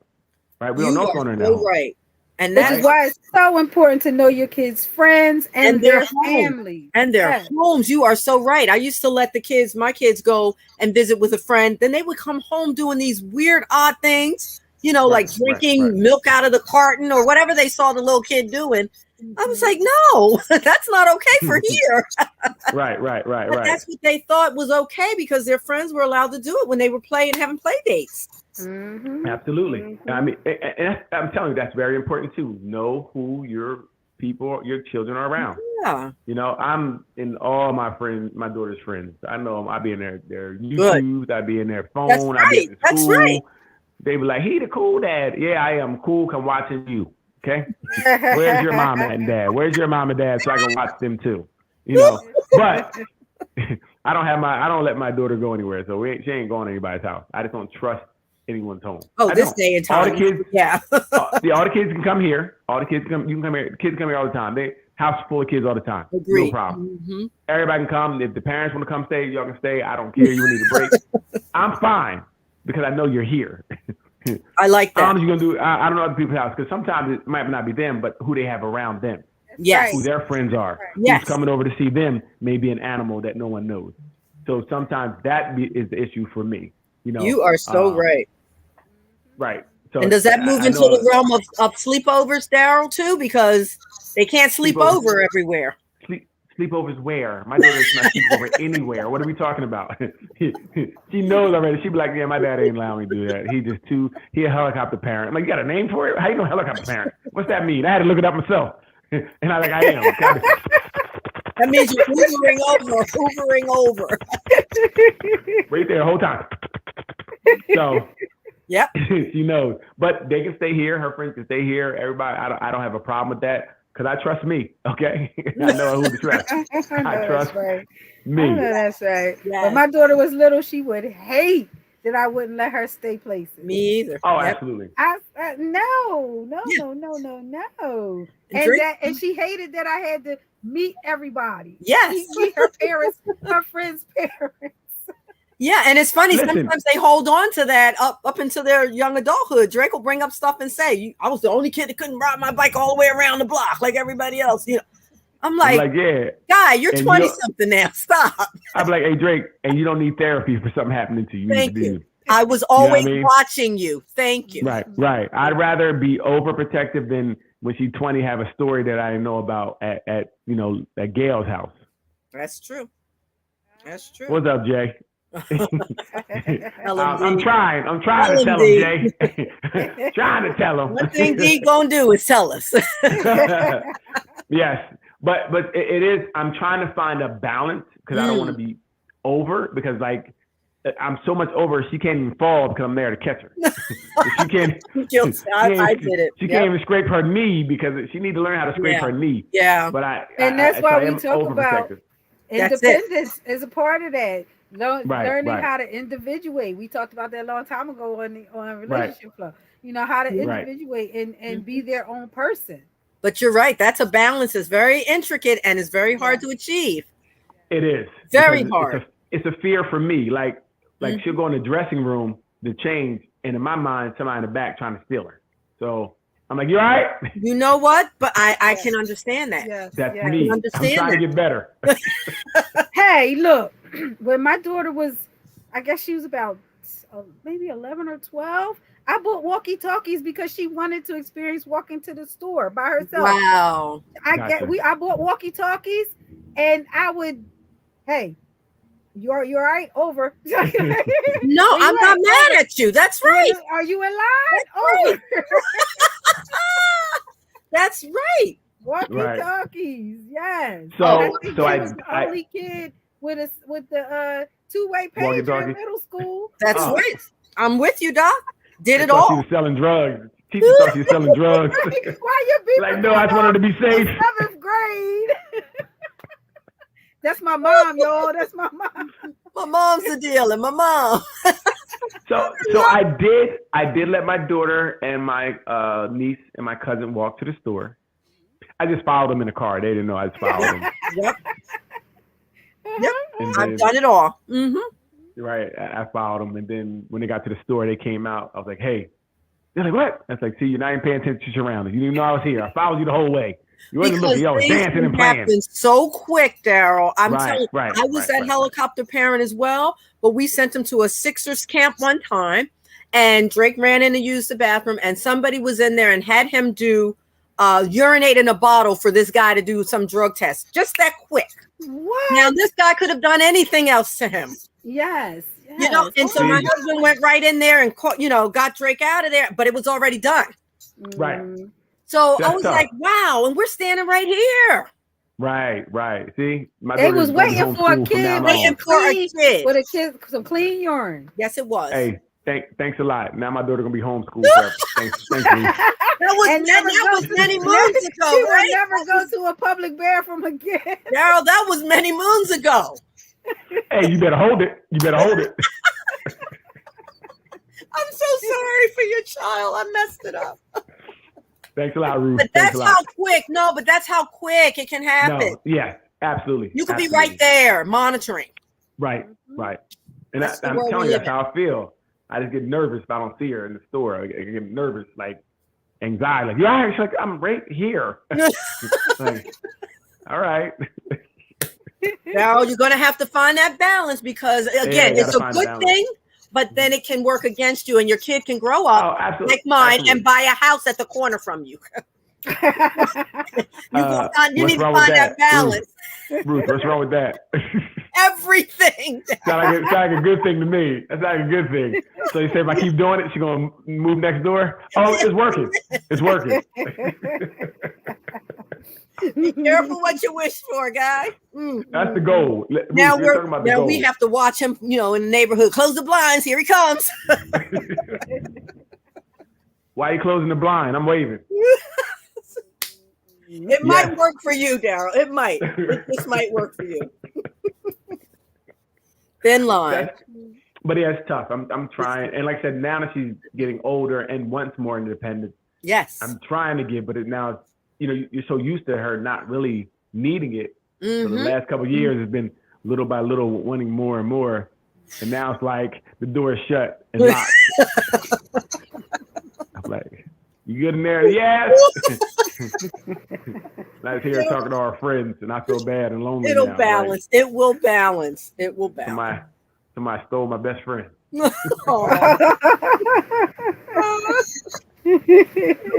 Right. We don't know what's going on in their home. Right. And this is why it's so important to know your kids' friends and their families. And their homes. You are so right. I used to let my kids go and visit with a friend. Then they would come home doing these weird, odd things, like drinking milk out of the carton or whatever they saw the little kid doing. I was like, no, that's not okay for here. Right. But that's what they thought was okay because their friends were allowed to do it when they were playing, having play dates. Absolutely. I mean, and I'm telling you, that's very important too. Know who your children are around. Yeah. I'm in all my daughter's friends. I know them. I be in their YouTube. I be in their phone. That's right. That's right. They be like, he the cool dad. Yeah, I am cool. Come watching you. Okay. Where's your mom and dad? Where's your mom and dad so I can watch them too? But I don't let my daughter go anywhere. So she ain't going to anybody's house. I just don't trust anyone's home. Day and time. All the kids, all the kids can come here. All the kids come. You can come here. The kids come here all the time. House full of kids all the time. Agreed. No problem. Everybody can come. If the parents want to come stay, y'all can stay. I don't care. You need a break. I'm fine because I know you're here. I like that. How you gonna do? I don't know other people's house because sometimes it might not be them, but who they have around them. Yes. Who their friends are. Yes. Who's coming over to see them may be an animal that no one knows. So sometimes that is the issue for me. You are so right. Right. So and does that move into the realm of sleepovers, Daryl, too? Because they can't sleep over everywhere. Sleepovers where? My daughter's not sleeping over anywhere. What are we talking about? She knows already. She'd be like, yeah, my dad ain't allowing me to do that. He a helicopter parent. I'm like, you got a name for it? How you know helicopter parent? What's that mean? I had to look it up myself. And I am. That means you're hoovering over. Right there the whole time. So yep. She knows. But they can stay here. Her friends can stay here. Everybody, I don't have a problem with that. Because I trust me, okay? I know who to trust. I trust me. I know that's right. Yes. When my daughter was little, she would hate that I wouldn't let her stay places. Me either. Oh, absolutely. No. And she hated that I had to meet everybody. Yes. Meet her parents, her friends' parents. Yeah, and it's funny. Listen. Sometimes they hold on to that up into their young adulthood. Drake will bring up stuff and say, "I was the only kid that couldn't ride my bike all the way around the block like everybody else." I'm like, yeah, guy, you're 20 something now. Stop. I'm like, hey, Drake, and you don't need therapy for something happening to you. Thank you. I was always watching you. Thank you. Right. I'd rather be overprotective than when she's 20 have a story that I didn't know about at Gail's house. That's true. What's up, Jay? I'm trying to tell him, Jay. Trying to tell him. One thing D gonna do is tell us. Yes, but it is. I'm trying to find a balance because I don't want to be over because like I'm so much over her, she can't even fall because I'm there to catch her. She can't. Guilty. I did it. She Yep. can't even scrape her knee because she need to learn how to scrape Yeah. her knee. Yeah. But that's so why I we am talk about overprotective. That's it. independence is a part of that. Learning right. how to individuate. We talked about that a long time ago on relationship flow. You know how to Right. individuate and be their own person. But you're right. That's a balance. It's very intricate and it's very hard to achieve. It is Very because hard. It's a fear for me. Like Mhm. she'll go in the dressing room to change, and in my mind, somebody in the back trying to steal her. So I'm like, "You all right?" You know what? But I can understand that. Yes, That's yes. me. I'm understand trying that. to get better. Hey, look, when my daughter was, I guess she was about maybe 11 or 12, I bought walkie-talkies because she wanted to experience walking to the store by herself. Wow. Gotcha. I bought walkie-talkies, and I would, hey, you're all right? Over. No, Where I'm you not at? mad at you. That's right. Are you in line? Over. That's right. Walkie-talkies, yes. So- I think so she I- was the I- only kid with the two-way pager Walkie-talkie? in middle school. That's Oh. right. I'm with you, Doc. Did I it thought she all. was selling drugs. Teacher thought she was selling drugs. Why you beeping? Like, no, I just want her to be safe. 7th grade. That's my mom, y'all. That's my mom. My mom's the dealer. My mom. So I did let my daughter and my niece and my cousin walk to the store. I just followed them in the car. They didn't know I just followed them. Yep. And I've then, done it all. Mm-hmm. right, I followed them, and then when they got to the store, they came out. I was like, "Hey," they're like, "What?" I was like, "See, you're not even paying attention to your surroundings. You didn't know I was here. I followed you the whole way. You wasn't Because looking. Y'all was things dancing can and playing." happen so quick, Daryl. I'm Right, telling you, right, I was right, that right. helicopter parent as well, but we sent him to a Sixers camp one time, and Drake ran in to use the bathroom, and somebody was in there and had him do urinate in a bottle for this guy to do some drug test. Just that quick. What? Now, this guy could have done anything else to him. Yes. You know, and so my See? husband went right in there and caught, got Drake out of there, but it was already done. Right. So I That's was tough. like, wow, and we're standing right here. Right. See, my They was daughter's waiting going for a homeschool from kid now Waiting on. for a kid. with a kid, some clean urine. Yes, it was. Hey, thanks a lot. Now my daughter gonna be homeschooled forever. Thanks, Ruth. That was, And that never was go- many moons She ago, would right? never go to a public bathroom again. Daryl, that was many moons ago. Hey, you better hold it. You better hold it. I'm so sorry for your child. I messed it up. Thanks a lot, Ruth. But Thanks that's a lot. how quick. No, but that's how quick it can happen. No, yeah, absolutely. You could be absolutely. right there monitoring. Right. And That's the I'm world telling we you, live that's how I feel. I just get nervous if I don't see her in the store. I get nervous, like anxiety. Like, yeah, she's like, I'm right here. Like, all right. Daryl, you're going to have to find that balance because, again, you it's gotta a find good balance. thing, but then it can work against you and your kid can grow up Oh, absolutely. like mine absolutely. and buy a house at the corner from you. You need what's to wrong with find that balance. Ruth, what's wrong with that? Everything. sound like a good thing to me. That's like a good thing. So you say if I keep doing it, she's gonna move next door. Oh, it's working. It's working. Be careful what you wish for, guy. That's the goal. Ruth, Now you're talking about the goal. we have to watch him, in the neighborhood. Close the blinds. Here he comes. Why are you closing the blind? I'm waving. It might work for you, Daryl. It might. This might work for you. Thin line. But yeah, it's tough. I'm trying, and like I said, now that she's getting older and wants more independence, Yes. I'm trying to give. But now, you're so used to her not really needing it. So the Mhm. last couple of years has been little by little wanting more and more, and now it's like the door is shut and locked. I'm like, you good in there? Yes. I was here talking to our friends, and I feel bad and lonely. It'll now, balance. It will balance. It will Like, balance. somebody stole my best friend.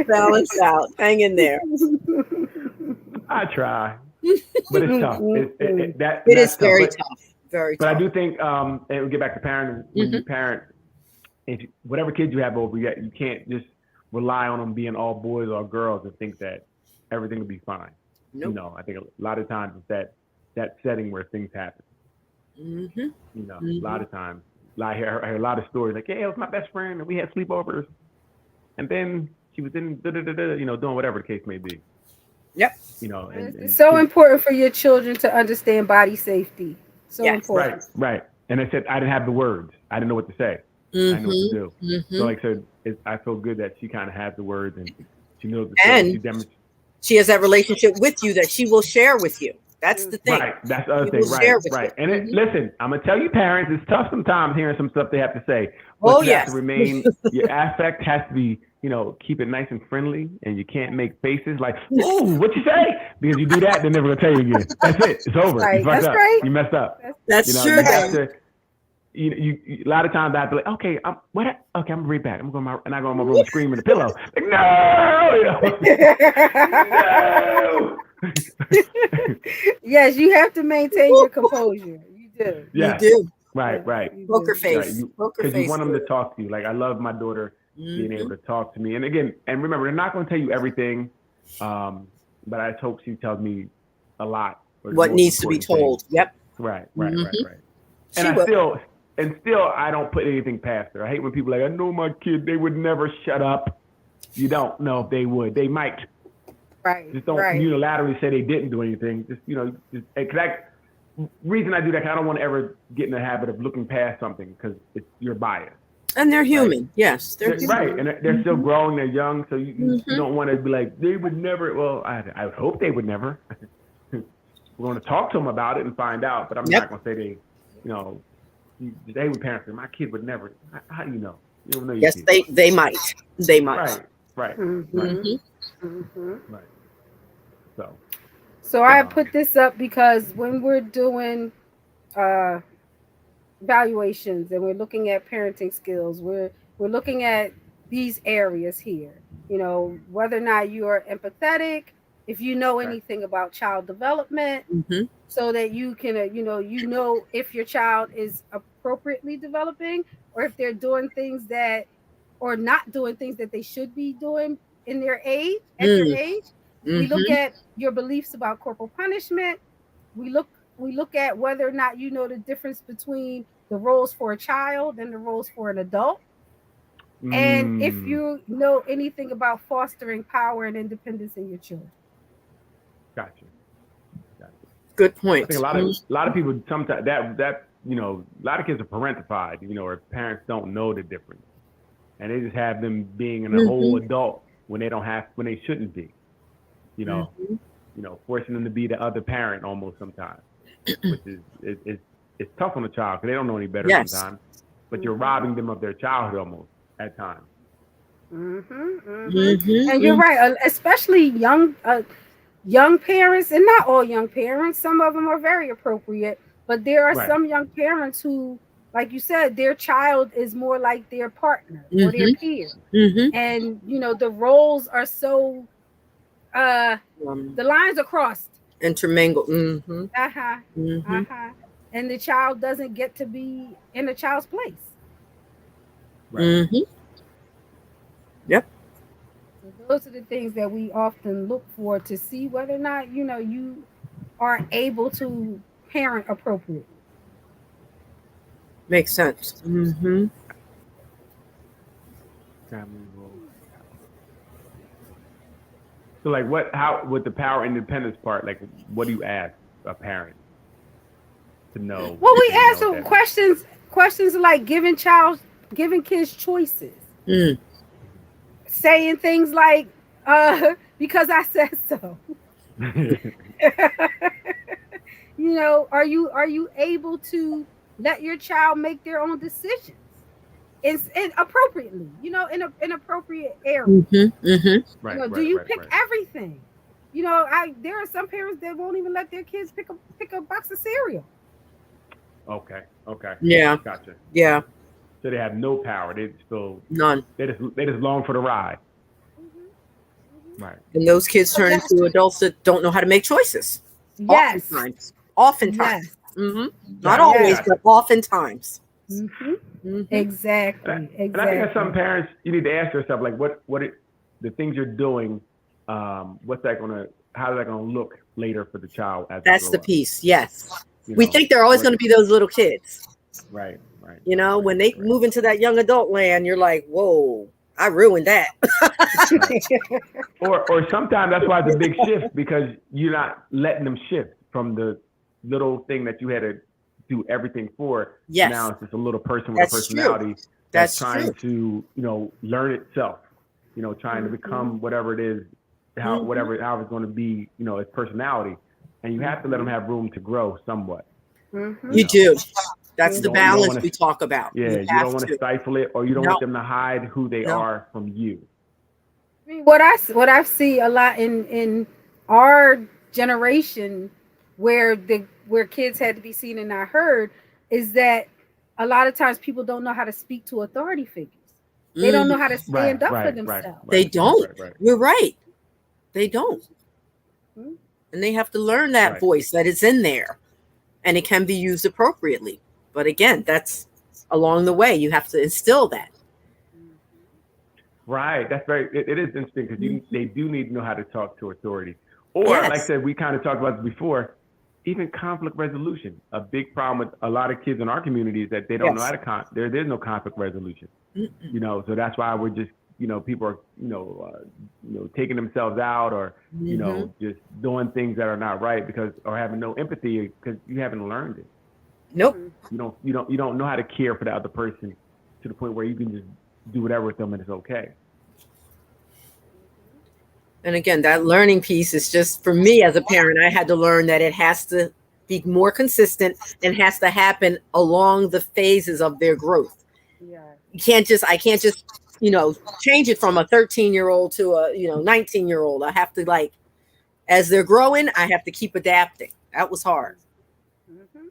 Balance out. Hang in there. I try, but it's tough. It That's is tough. very But- tough. Very But I tough. do think, and we'll get back to parenting. When you parent, whatever kids you have over, you can't just rely on them being all boys or girls and think that everything will be fine. Nope. I think a lot of times it's that setting where things happen. Mhm. A lot of times I hear a lot of stories like, yeah, it was my best friend and we had sleepovers, and then she was in doing whatever the case may be. Yep. And It's so important for your children to understand body safety. So Yes. important. Right. And I said I didn't have the words. I didn't know what to say. I didn't know what to do. Mm-hmm. So like I said, I feel good that she kind of has the words and she knows the And she demonstrates. she has that relationship with you that she will share with you. That's the thing. Right. That's the other She thing. will share Right. with Right. you. And listen, I'm gonna tell you, parents, it's tough sometimes hearing some stuff they have to say. But Oh, you yes. have to remain. Your affect has to be, keep it nice and friendly, and you can't make faces like, "Ooh, what you say?" Because you do that, they're never gonna tell you again. That's it. It's over. Right. You fucked That's up. right. You messed up. That's true. You have to. You a lot of times I have to like, okay, I'm gonna read back. I'm going and I go in my room and scream in the pillow. Like, no, no. Yes, you have to maintain your composure. You do. Yeah. You do. Right. You do. Poker face. Poker Because face. you want them to talk to you. Like I love my daughter being able to talk to me. And again, remember, they're not going to tell you everything, but I hope she tells me a lot. What needs to be told. Things. Yep. Right. She And will. still, I don't put anything past her. I hate when people are like, I know my kid, they would never shut up. You don't know if they would. They might. Right. Just don't unilaterally say they didn't do anything. Reason I do that, 'cause I don't want to ever get in the habit of looking past something because you're biased. And they're human. Right. Yes. They're human. Right. And they're still growing. They're young. So you don't want to be like, they would never. Well, I would hope they would never. We're going to talk to them about it and find out. But I'm not going to say they, they would parents say, my kid would never. How do you know? You don't know your yes, kid. they might. They might. Right. Right. So I put this up because when we're doing evaluations and we're looking at parenting skills, we're looking at these areas here. Whether or not you are empathetic, if you know anything about child development, so that you can, if your child is appropriately developing or if they're doing things that or not doing things that they should be doing in their age, at their age. We look at your beliefs about corporal punishment. We look at whether or not you know the difference between the roles for a child and the roles for an adult. And if you know anything about fostering power and independence in your children. Gotcha. Good point. I think a lot of people sometimes that a lot of kids are parentified, or parents don't know the difference, and they just have them being a whole adult when they shouldn't be, forcing them to be the other parent almost sometimes, which is it's tough on the child because they don't know any better sometimes, but you're robbing them of their childhood almost at times. And you're right, especially young parents, and not all young parents. Some of them are very appropriate, but there are some young parents who, like you said, their child is more like their partner or their peer. And, the roles are so, the lines are crossed. Intermingled. And the child doesn't get to be in the child's place. Right. Yep. So those are the things that we often look for to see whether or not, you are able to parent appropriately. Makes sense. So like with the power independence part, like what do you ask a parent to know? Well, we ask them questions like giving kids choices. Saying things like, because I said so. Are you able to let your child make their own decisions? It's appropriately, in appropriate areas. Right, do you pick everything? There are some parents that won't even let their kids pick a box of cereal. Okay. Yeah. Gotcha. Yeah. So they have no power. They still none. They just long for the ride. Right. And those kids turn into adults that don't know how to make choices. Yes. Oftentimes. Not always, but oftentimes. Exactly. And I think as some parents, you need to ask yourself, like, the things you're doing, how is that gonna look later for the child as that's the piece. Yes. You we know, think they're always going to be those little kids. Right. Right. You know, when they Right. move into that young adult land, you're like, whoa, I ruined that. Or sometimes that's why it's a big shift, because you're not letting them shift from the little thing that you had to do everything for. Yes. Now it's just a little person with That's a personality That's trying true. to, learn itself, trying to become whatever it is, how it's going to be, its personality. And you have to let them have room to grow somewhat. You do. That's the You don't balance wanna- we talk about. Yeah, you have don't want to to. stifle it, or you don't No. want them to hide who they No. are from you. I mean, what I see a lot in our generation, where kids had to be seen and not heard, is that a lot of times people don't know how to speak to authority figures. They don't know how to stand up for themselves. They don't. Right. You're right. They don't. Mhm. And they have to learn that Right. voice, that it's in there, and it can be used appropriately. But again, that's along the way. You have to instill that. Right. That's it is interesting, because they do need to know how to talk to authority. Or, Yes. like I said, we kind of talked about this before, even conflict resolution. A big problem with a lot of kids in our community is that they don't know how to there's no conflict resolution. So that's why we're just, people are, taking themselves out, or, just doing things that are not right, or having no empathy, because you haven't learned it. Nope. You don't know how to care for the other person to the point where you can just do whatever with them and it's okay. And again, that learning piece is just, for me as a parent, I had to learn that it has to be more consistent and has to happen along the phases of their growth. Yeah. I can't just, change it from a 13-year-old to a, 19-year-old. I have to, as they're growing, I have to keep adapting. That was hard. Mhm.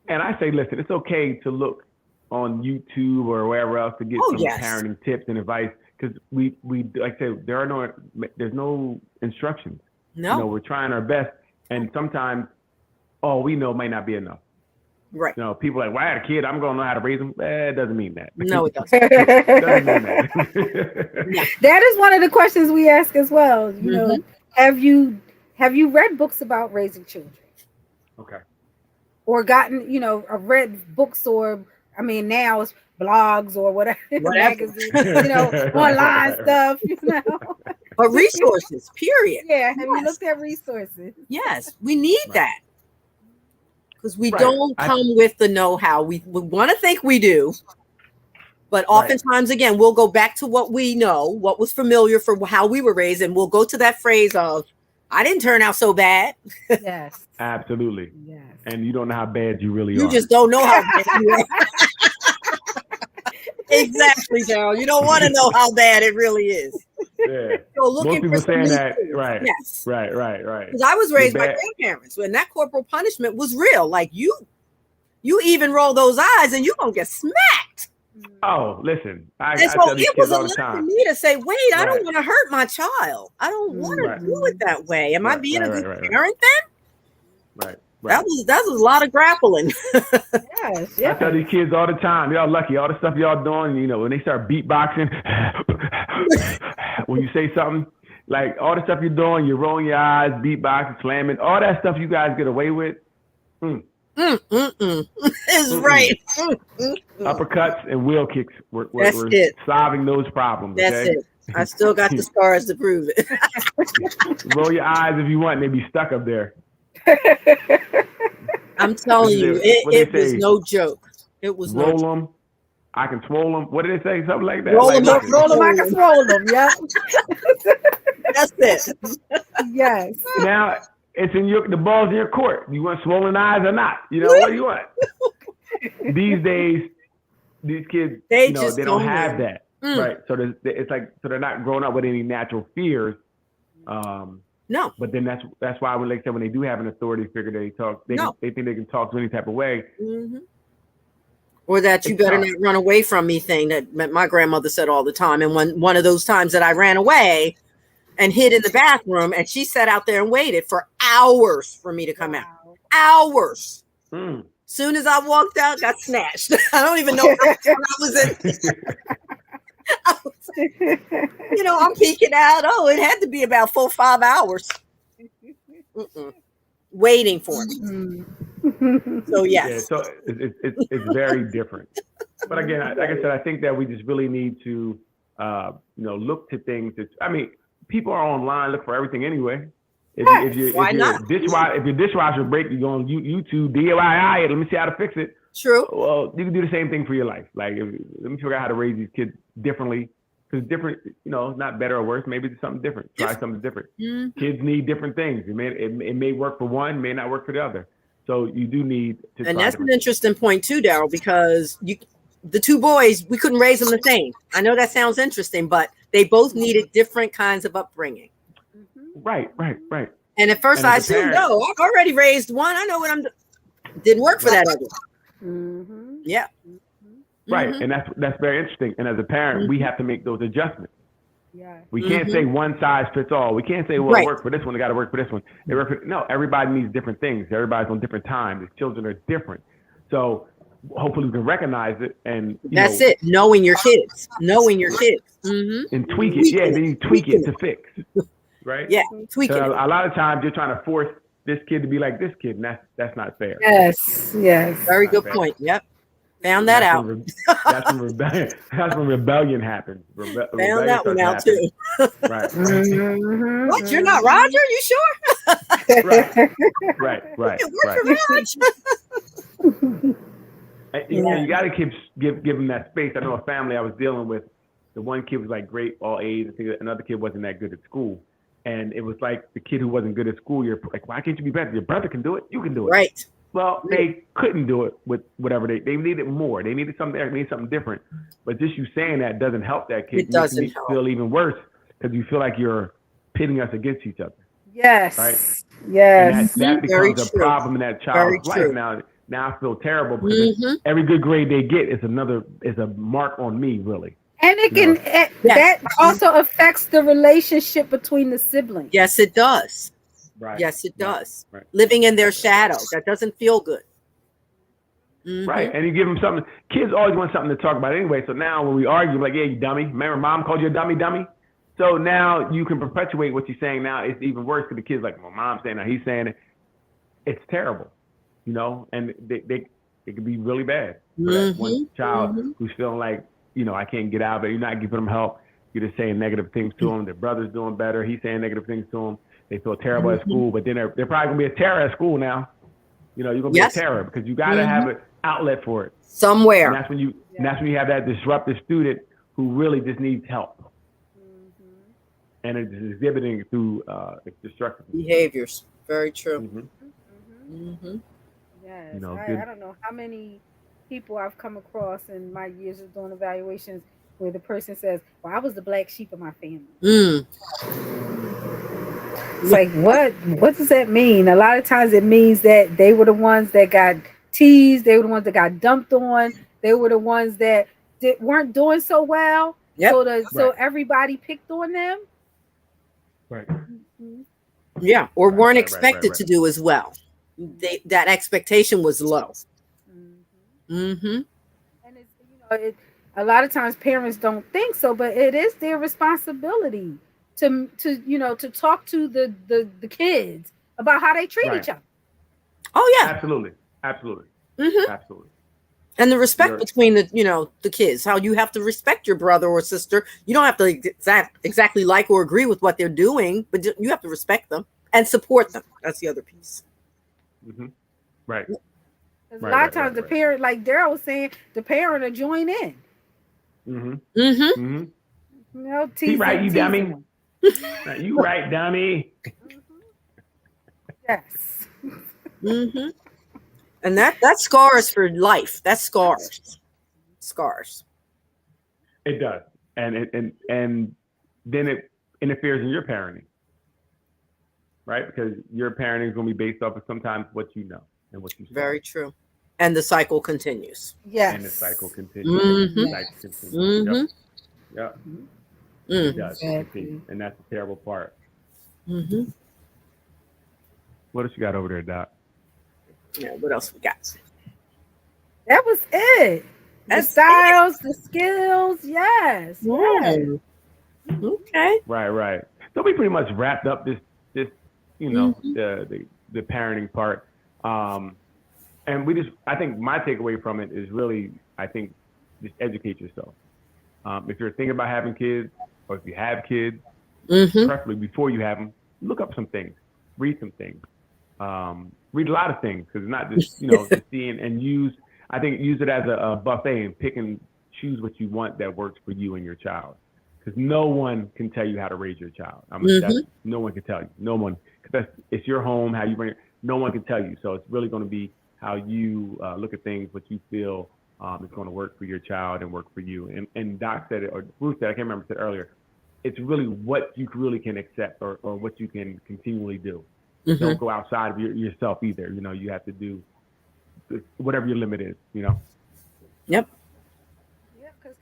And I say, listen, it's okay to look on YouTube or wherever else to get some parenting tips and advice, because we like I said, there's no instructions. No. We're trying our best, and sometimes all we know might not be enough. Right. People are like, well, I had a kid, I'm going to know how to raise them. It doesn't mean that. No, it doesn't. It doesn't mean that. That is one of the questions we ask as well. Have you read books about raising children? Okay. Or gotten, read books, or now it's blogs or whatever. Magazines, online stuff, But resources, period. Yeah, have you looked at resources? Yes, we need that. Because we Right. don't come with the know-how. We want to think we do. But oftentimes, again, we'll go back to what we know, what was familiar for how we were raised, and we'll go to that phrase of, I didn't turn out so bad. Yes. Absolutely. Yes. And you don't know how bad you really are. You just don't know how bad you are. Exactly, Daryl. You don't want to know how bad it really is. Yeah. So Most looking people for some saying that, resources. right. Yes. Right. Because I was raised by bad. grandparents, when that corporal punishment was real. Like you even roll those eyes and you're gonna get smacked. Oh, listen. I And so tell these it was kids a all the lot for time. me to say, wait, I Right. don't want to hurt my child. I don't want to Right. do it that way. Am I Right, being a right, good right, right. parent then? Right. That was a lot of grappling. Yes. I tell these kids all the time, y'all lucky, all the stuff y'all doing, when they start beatboxing, when you say something, like all the stuff you're doing, you're rolling your eyes, beatboxing, slamming, all that stuff you guys get away with. It's right. Uppercuts and wheel kicks. We're That's it. solving those problems. That's Okay? it. I still got the scars to prove it. Roll your eyes if you want, and they be stuck up there. I'm telling you, What it they was say? no joke. It was no Roll joke. them. I can swole them. What did they say? Something like that. Roll Like, 'em up, listen, Roll them, I can swallow them. Yep. That's it. Yes. Now it's the ball's in your court. You want swollen eyes or not? What do you want? These days, these kids, They they just don't don't have know. that, Mm. right? So they're not growing up with any natural fears. No. But then that's why when when they do have an authority figure, they think they can talk to any type of way. Mm-hmm. Or that you It's better tough. not run away from me thing that my grandmother said all the time. And one of those times that I ran away and hid in the bathroom, and she sat out there and waited for hours for me to come out. Hours. Mm. Soon as I walked out, got snatched. I don't even know how I was in. I'm peeking out. Oh, it had to be about 4 or 5 hours. Waiting for me. So Yeah, yes. so it's very different. But again, like I said, I think that we just really need to, look to things. I mean, people are online, look for everything anyway. Why not? If your dishwasher break, you go on YouTube, DIY it. Let me see how to fix it. True. Well, you can do the same thing for your life. Like, let me figure out how to raise these kids differently. Because different, not better or worse. Maybe it's something different. Try something different. Mm-hmm. Kids need different things. It may work for one, may not work for the other. So you do need to. And that's an interesting point too, Daryl, because the two boys, we couldn't raise them the same. I know that sounds interesting, but they both needed different kinds of upbringing. Right. And at first I assumed, no, I've already raised one. I know what I'm doing. Didn't work for that other one. Yeah. Right. And that's very interesting. And as a parent, we have to make those adjustments. Yeah. We can't say one size fits all. We can't say, well, it worked for this one, it got to work for this one. No, everybody needs different things. Everybody's on different times. The children are different. So hopefully we can recognize it and that's it. Knowing your kids. And tweak it. Yeah, then you tweak it to fix. Right? Yeah, tweak it. A lot of times you're trying to force this kid to be like this kid, and that's not fair. Yes. Very good point. Yep. Found that out. That's when rebellion. That's when rebellion happens. Found that one out too. Right. What? You're not Roger? You sure? Right. Yeah. You got to give them that space. I know a family I was dealing with. The one kid was like great all A's, and another kid wasn't that good at school. And it was like the kid who wasn't good at school. You're like, why can't you be better? Your brother can do it. You can do it. Right. Well, they couldn't do it with whatever they needed more. They needed something. They needed something different. But just you saying that doesn't help that kid. It doesn't makes you feel even worse because you feel like you're pitting us against each other. Yes. Right. Yes. And that becomes a problem in that child's life. Now I feel terrible because every good grade they get is a mark on me, really. And it can that also affects the relationship between the siblings. Yes, it does. Right. Yes, it does. Right. Living in their shadow. That doesn't feel good. Right. And you give them something. Kids always want something to talk about anyway. So now when we argue, like, yeah, you dummy. Remember mom called you a dummy? So now you can perpetuate what you're saying now. It's even worse because the kid's like, well, mom's saying that, he's saying it. It's terrible, and they can be really bad for that one child who's feeling like, I can't get out of it. You're not giving them help. You're just saying negative things to them. Their brother's doing better. He's saying negative things to them. They feel terrible at school, but then they're probably going to be a terror at school now. You're going to be a terror because you got to have an outlet for it. Somewhere. And that's when you have that disruptive student who really just needs help. And it's exhibiting through its destructive behaviors. Very true. Yes. I don't know how many people I've come across in my years of doing evaluations where the person says, well, I was the black sheep of my family. It's like, what does that mean? A lot of times it means that they were the ones that got teased. They were the ones that got dumped on. They were the ones that weren't doing so well. Yep. So everybody picked on them. Right. Yeah. Or weren't expected to do as well. That expectation was low. And it's, a lot of times parents don't think so, but it is their responsibility to talk to the kids about how they treat each other. Oh yeah, absolutely. And the respect between the kids, how you have to respect your brother or sister. You don't have to exactly like or agree with what they're doing, but you have to respect them and support them. That's the other piece. Right. A lot of times the parent, like Daryl was saying, the parent will join in. He right, you dummy. You right, dummy. Yes. And that scars for life. That scars. It does, and then it interferes in your parenting, right? Because your parenting is going to be based off of sometimes what you know and what you see. Very true. And the cycle continues. Yes. And the cycle continues. Yep. It does. Exactly. And that's the terrible part. What else you got over there, Doc? Yeah, what else we got? That was it. The styles, the skills, yes. Okay. Right. So we pretty much wrapped up this the parenting part. And I think my takeaway from it is really, I think, just educate yourself. If you're thinking about having kids, or if you have kids, preferably before you have them, look up some things, read some things, read a lot of things, because it's not just, just seeing and use it as a buffet and pick and choose what you want that works for you and your child. Because no one can tell you how to raise your child. No one can tell you. No one, because it's your home, how you bring it. No one can tell you. So it's really going to be how you look at things, what you feel is going to work for your child and work for you. And Doc said it, or Ruth said, I can't remember, said earlier, it's really what you really can accept or what you can continually do. Don't go outside of yourself either. You have to do whatever your limit is, Yep. Yeah, because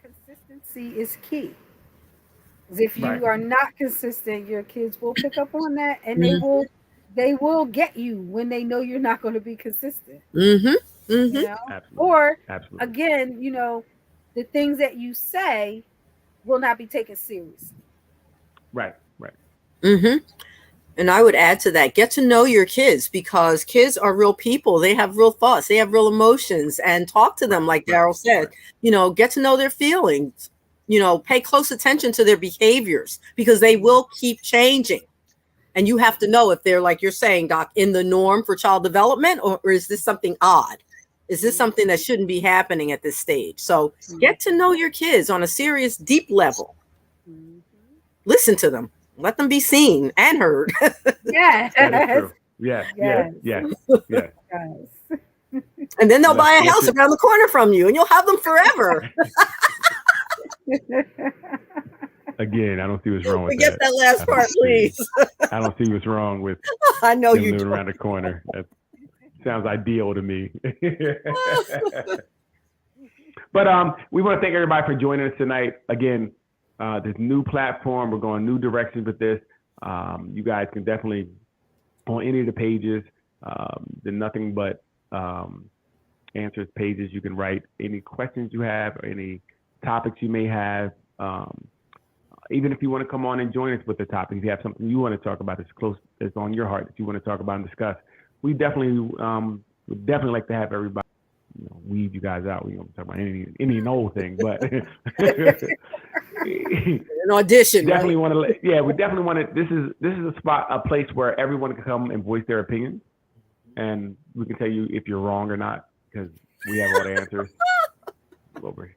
consistency is key. If you are not consistent, your kids will pick up on that, and they will get you when they know you're not going to be consistent. Absolutely. Or Absolutely. again, the things that you say will not be taken seriously. Right. And I would add to that, get to know your kids, because kids are real people. They have real thoughts. They have real emotions, and talk to them, like Daryl said, get to know their feelings, pay close attention to their behaviors, because they will keep changing. And you have to know if they're, like you're saying, Doc, in the norm for child development, or is this something odd? Is this something that shouldn't be happening at this stage? So get to know your kids on a serious, deep level. Listen to them. Let them be seen and heard. Yeah. That is true. Yes. And then they'll buy a house around the corner from you, and you'll have them forever. Again, I don't see what's wrong with Forget that last part, please. I don't see what's wrong with I know you living don't. around the corner. That sounds ideal to me. But we want to thank everybody for joining us tonight. Again, this new platform, we're going new directions with this. You guys can definitely, on any of the pages, the nothing but answers pages, you can write any questions you have or any topics you may have. Even if you want to come on and join us with the topic, if you have something you want to talk about that's on your heart that you want to talk about and discuss, we definitely would definitely like to have everybody weed you guys out. We don't talk about any and old thing, but An audition. Definitely right? want to. Yeah, we definitely want to. This is a place where everyone can come and voice their opinion, and we can tell you if you're wrong or not, because we have all the answers. What we're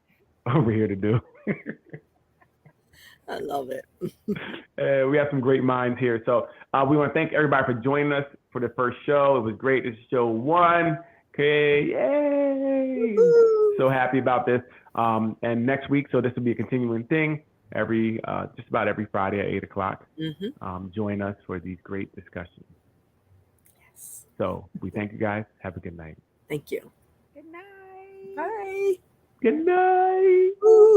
here to do. I love it. We have some great minds here. So we want to thank everybody for joining us for the first show. It was great. This is show 1. Okay, yay! Woo-hoo. So happy about this. And next week, so this will be a continuing thing. Just about every Friday at 8 o'clock. Join us for these great discussions. Yes. So we thank you guys. Have a good night. Thank you. Good night. Bye. Good night. Woo.